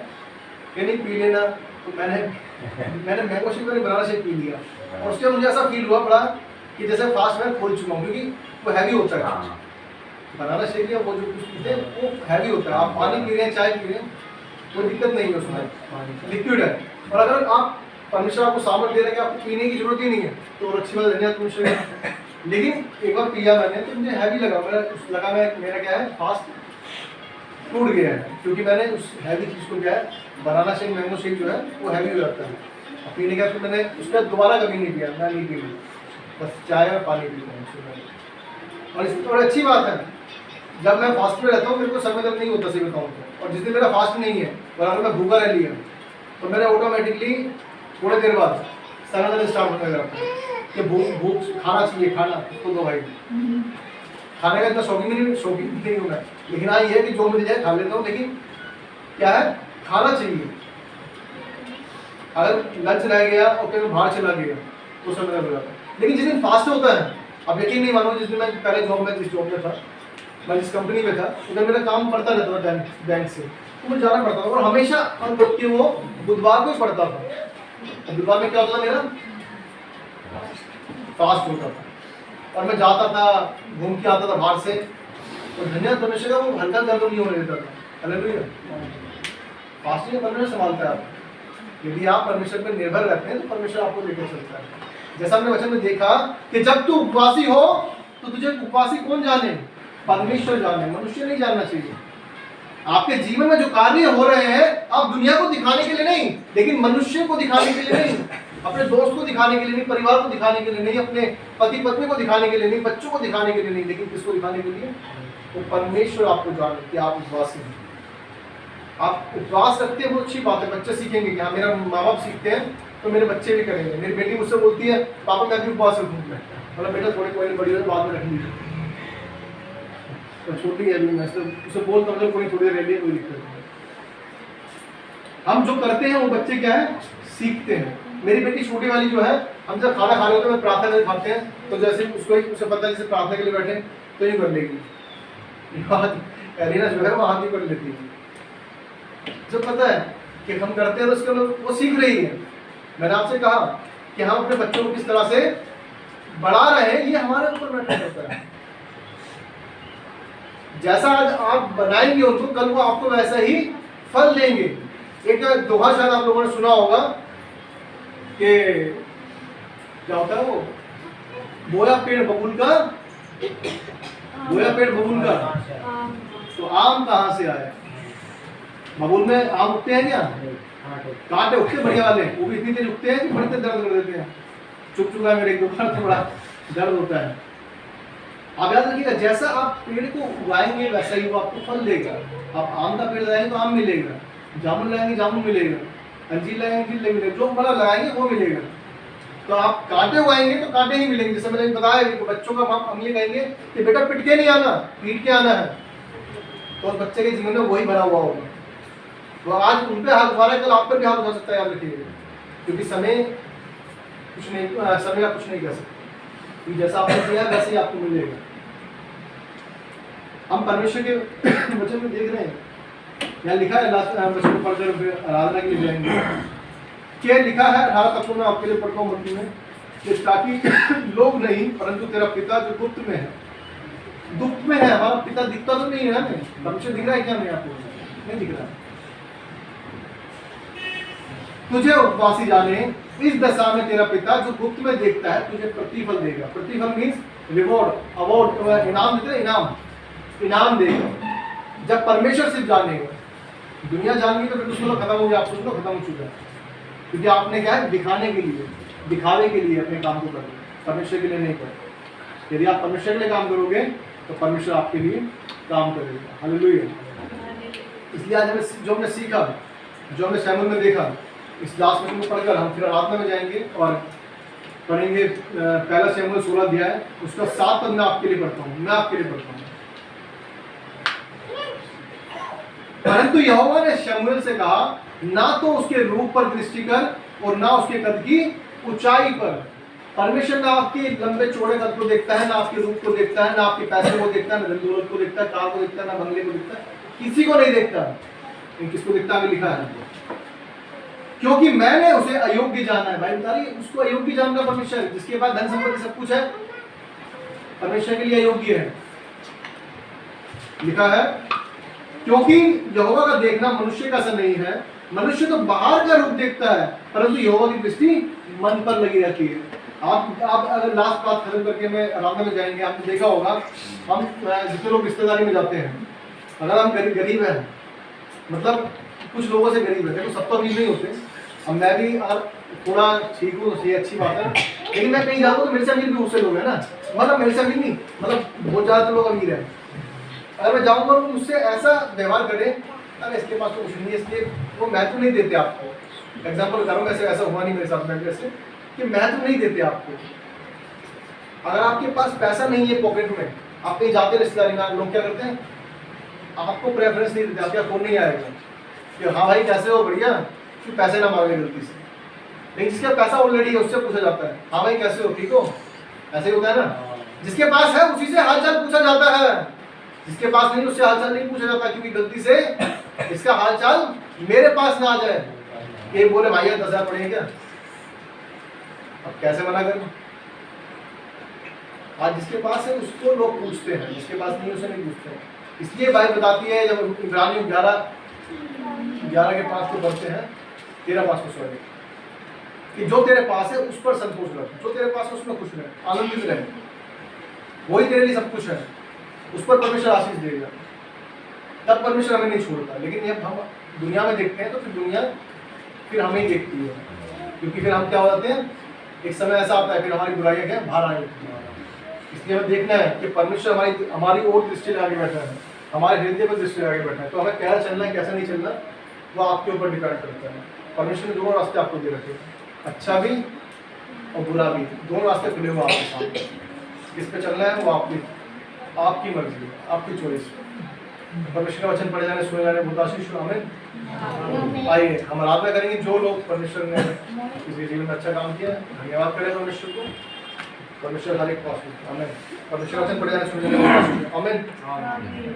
कि नहीं पी लेना, तो मैंने मैंगो शेक मैंने बनाना शेक पी लिया, और उसके बाद मुझे ऐसा फील हुआ बड़ा कि जैसे फास्ट मैं खोल चुका हूँ, क्योंकि वो हैवी होता है। हाँ, बनाना शेक या वो जो कुछ पीते हैं वो हैवी होता है। आप पानी पी रहे हैं, चाय पी रहे हैं, कोई दिक्कत नहीं है उसमें, लिक्विड है। और अगर आप परमेश्वर आपको सामर्थ दे रहे हैं कि आपको पीने की जरूरत ही नहीं है, तो और अच्छी बात धन्यवाद परमेश्वर। लेकिन एक बार पिया मैंने तो मुझे हैवी लगा, मेरा क्या है, फास्ट टूट गया है, क्योंकि मैंने उस हैवी चीज़ को क्या है, बनाना शेक मैंगो शेक जो है वो हैवी हो जाता है। पीने का फिर मैंने उसका दोबारा कभी नहीं पिया, मैं नहीं पी, बस चाय और पानी पीता हूँ। और इसकी थोड़ी अच्छी बात है, जब मैं फास्ट में रहता हूँ मेरे को सर में दर्द नहीं होता, सही बताऊँ तो। और जिस दिन मेरा फास्ट नहीं है और अगर मैं भूखा रह लिया तो मेरा ऑटोमेटिकली थोड़ी देर बाद सर में दर्द स्टार्ट होने लगता है कि भूख खाना चाहिए, खाना तो दो भाई। खाने का इतना शौकीन नहीं हूँ मैं, लेकिन हाँ ये है कि जो मिल जाए खा लेता हूँ, लेकिन क्या है, खाना चाहिए। अगर लंच रह गया और कहीं बाहर चला गया तो सब दर्द हो जाता है। लेकिन जिस दिन फास्ट होता है, अब यकीन नहीं मानो, जिस दिन मैं पहले जिस जॉब में था, मैं जिस कंपनी में था, उधर मेरा काम पड़ता रहता था बैंक से, तो मुझे जाना पड़ता था, और हमेशा कि वो बुधवार को ही पड़ता था। बुधवार में क्या होता था, मेरा फास्ट होता था, और मैं जाता था, घूम के आता था बाहर से, और धन्यवाद परमेश्वर का वो हल्का दर्द नहीं होने देता था। हालेलुया, फास्टिंग में परमेश्वर संभालता है आपको। यदि आप परमेश्वर पर निर्भर रहते हैं तो परमेश्वर आपको लेकर चलता है। जैसा हमने वचन में देखा कि जब तू उपवासी हो तो तुझे उपवासी कौन जाने, परमेश्वर जाने, मनुष्य नहीं जानना चाहिए। आपके जीवन में जो कार्य हो रहे हैं, आप दुनिया को दिखाने के लिए नहीं, लेकिन मनुष्य को दिखाने के लिए नहीं, अपने दोस्त को दिखाने के लिए नहीं, परिवार को दिखाने के लिए नहीं, अपने पति पत्नी को दिखाने के लिए नहीं, बच्चों को दिखाने के लिए नहीं, लेकिन किसको दिखाने के लिए, तो परमेश्वर आपको जाने कि आप उपवासी हैं। आप उपवास रखते हैं, वो अच्छी बात है, बच्चे सीखेंगे कि हाँ मेरा माँ बाप सीखते हैं तो मेरे बच्चे भी करेंगे। मेरी बेटी मुझसे बोलती है पापा मैं भी उपवास रखूँगा, मतलब बेटा थोड़ी कोई बड़ी हो बाद में रख लीजिए, तो छोटी है अभी, मैं उसे बोलता हूँ कोई थोड़ी देर रह लिया, कोई दिक्कत नहीं। हम जो करते हैं वो बच्चे क्या है, सीखते हैं। मेरी बेटी छोटी वाली जो है, हम जब खाना खा रहे होते हैं, प्रार्थना करके खाते हैं, तो जैसे उसे पता है जैसे प्रार्थना के लिए बैठे तो यूँ कर लेगी, एरिना जो है वो हाथ ही कर लेती है। जब पता है कि हम करते हैं तो उसके अंदर वो सीख रही है। मैंने आपसे कहा कि हम अपने बच्चों को किस तरह से बढ़ा रहे हैं, ये हमारे ऊपर मैटर करता है। जैसा आज आप बनाएंगे उनको, कल वो आपको वैसा ही फल देंगे। एक दोहा शायद आप लोगों ने सुना होगा कि क्या होता है वो, बोया पेड़ बबूल का, बोया पेड़ बबूल का, तो आम कहाँ से आए? बबूल में आम उगते हैं क्या? कांटे उगते बढ़िया वाले, वो भी इतनी तेज उगते हैं कि बड़ी तेज दर्द कर देते हैं। चुप चुका है मेरे एक दोपहर तो बड़ा दर्द होता है। आप याद रखिएगा, जैसा आप पेड़ को उगाएंगे वैसा ही वो आपको फल देगा। आप आम का पेड़ लगाएंगे तो आम मिलेगा, जामुन लगाएंगे जामुन मिलेगा, अंजीर लगाएंगे अंजीर मिलेगा, जो फल लगाएंगे वो मिलेगा। तो आप कांटे उगाएंगे तो कांटे ही मिलेंगे। जैसे मैंने बताया कि बच्चों का हम ये कहेंगे कि बेटा पिट के नहीं आना, पीट के आना है, तो उस बच्चे के जीवन में वही भरा हुआ होगा। तो आज उन पे हाथ उठा रहा है, कल आप पर भी हाथ उठा सकता है, याद रखिएगा। क्योंकि समय कुछ नहीं, समय का कुछ नहीं कर सकते, जैसा आपने किया वैसे ही आपको मिलेगा। हम परमेश्वर के वचन में देख रहे हैं, यहाँ लिखा है, लास्ट वचन को पढ़कर फिर आराधना के लिए जाएंगे। क्या लिखा है 18 तत्वों में, आपके लिए पढ़ता हूँ मत्ती में, कि ताकि लोग नहीं परंतु तेरा पिता जो गुप्त में है, गुप्त में है, हमारा पिता दिखता तो नहीं है हमें, परमेश्वर दिख रहा है क्या हमें? आपको नहीं दिख रहा। तुझे उपवासी जाने, इस दशा में तेरा पिता जो गुप्त में देखता है तुझे प्रतिफल देगा। प्रतिफल मीन्स रिवॉर्ड, अवार्ड, इनाम देते हैं, इनाम देगा। जब परमेश्वर सिर्फ जानेगा, दुनिया जान गई तो फिर उसमें खत्म हो गया, आप सोच लो खत्म हो चुका है। क्योंकि आपने क्या है, दिखाने के लिए, दिखावे के लिए अपने काम को कर, परमेश्वर के लिए नहीं कर। यदि आप परमेश्वर के लिए काम करोगे तो परमेश्वर आपके लिए काम करेगा। हालेलुया। इसलिए आज हमें जो हमने सीखा, जो हमने शैमुएल में देखा, इस लास्ट वचन को पढ़कर हम फिर आराधना में जाएंगे और पढ़ेंगे पहला शैमुएल 16 अध्याय, उसका 7 पद मैं आपके लिए पढ़ता हूँ, मैं आपके लिए पढ़ता हूँ। परंतु यहोवा ने शमूएल से कहा, ना तो उसके रूप पर दृष्टि कर और ना उसके कद की ऊंचाई पर। परमेश्वर ना आपके लंबे चौड़े कद को देखता है, ना आपके रूप को देखता है, ना आपके पैसे को देखता है, ना धन दौलत को देखता है, कार को देखता है, ना बंगले को देखता है, किसी को नहीं देखता। किसको देखता है? लिखा है, क्योंकि मैंने उसे अयोग्य जाना है। भाई बता रही, उसको अयोग्य जानना परमेश्वर, जिसके पास धन संपत्ति सब कुछ है, परमेश्वर के लिए अयोग्य है। लिखा है, क्योंकि यहोवा का देखना मनुष्य का सा नहीं है, मनुष्य तो बाहर का रूप देखता है, परंतु यहोवा की दृष्टि मन पर लगी रहती है। आप अगर लास्ट बात खत्म करके मैं आराधना में जाएंगे, आपने देखा होगा, हम जितने लोग रिश्तेदारी में जाते हैं, अगर हम गरीब हैं, मतलब कुछ लोगों से गरीब है, देखो सब तो अमीर नहीं होते, अब मैं भी थोड़ा ठीक हूँ तो सही, अच्छी बात है, लेकिन मैं कहीं जाता हूँ तो मेरे से अमीर भी बहुत से लोग हैं ना, मतलब मेरे से अमीर नहीं, मतलब बहुत ज़्यादा लोग अमीर हैं। अगर मैं जाऊँगा तो मुझसे ऐसा व्यवहार करें, अरे इसके पास तो कुछ नहीं है, इसलिए वो महत्व नहीं देते आपको। एग्जाम्पल बता रहा हूँ, ऐसा हुआ नहीं मेरे साथ में, जैसे कि महत्व नहीं देते आपको। अगर आपके पास पैसा नहीं है पॉकेट में, आप कहीं जाते रिश्तेदारी में, लोग क्या करते हैं, आपको प्रेफरेंस नहीं देते, आपका फोन नहीं आएगा कि हाँ भाई कैसे हो, बढ़िया, कि पैसे ना मांगे गलती से। लेकिन जिसका पैसा ऑलरेडी है उससे पूछा जाता है, हाँ भाई कैसे हो, ठीक हो, ऐसे होता है ना। जिसके पास है उसी से हालचाल पूछा जाता है, जिसके पास नहीं उससे हालचाल नहीं पूछा जाता, क्योंकि गलती से इसका हालचाल मेरे पास ना आ जाए। ये बोले भाई 10,000 पड़ेंगे क्या, अब कैसे मना करें। आज जिसके पास है उसको लोग पूछते हैं, जिसके पास नहीं उसे नहीं पूछते हैं। इसलिए बाइबल बताती है, जब इब्रानियों 11 के 5 को पढ़ते हैं, 13:5 को सॉरी, कि जो तेरे पास है उस पर संतोष रख, जो तेरे पास है उसमें खुश रहे, आनंदित रहे, वही तेरे लिए सब कुछ है, उस पर परमेश्वर आशीष देगा। तब परमेश्वर हमें नहीं छोड़ता। लेकिन जब हम दुनिया में देखते हैं तो फिर दुनिया फिर हमें ही देखती है, क्योंकि फिर हम क्या हो जाते हैं, एक समय ऐसा आता है फिर हमारी बुराइयां क्या बाहर आ जाती हैं। इसलिए हमें देखना है कि परमेश्वर हमारी ओर दृष्टि आगे बैठा है, हमारे हृदय पर दृष्टि आगे बैठा है। तो हमें क्या चलना है कैसा नहीं चलना, वो आपके ऊपर डिपेंड करता है। परमेश्वर ने दोनों रास्ते आपको दे रखे, अच्छा भी और बुरा भी, दोनों रास्ते खुले हुए आपके सामने। किस पे चलना है वो आपकी मर्जी है, आपकी चॉइस है। परमेश्वर का वचन पढ़े जाने सुने जाने बहुत आशीष हो। आमीन। आइए हम आराधना करेंगे। जो लोग परमेश्वर ने किसी जीवन में अच्छा काम किया, धन्यवाद करें परमेश्वर को। परमेश्वर हर एक को आशीष। आमीन। परमेश्वर का वचन पढ़े जाने सुने जाने बहुत आशीष हो। आमीन।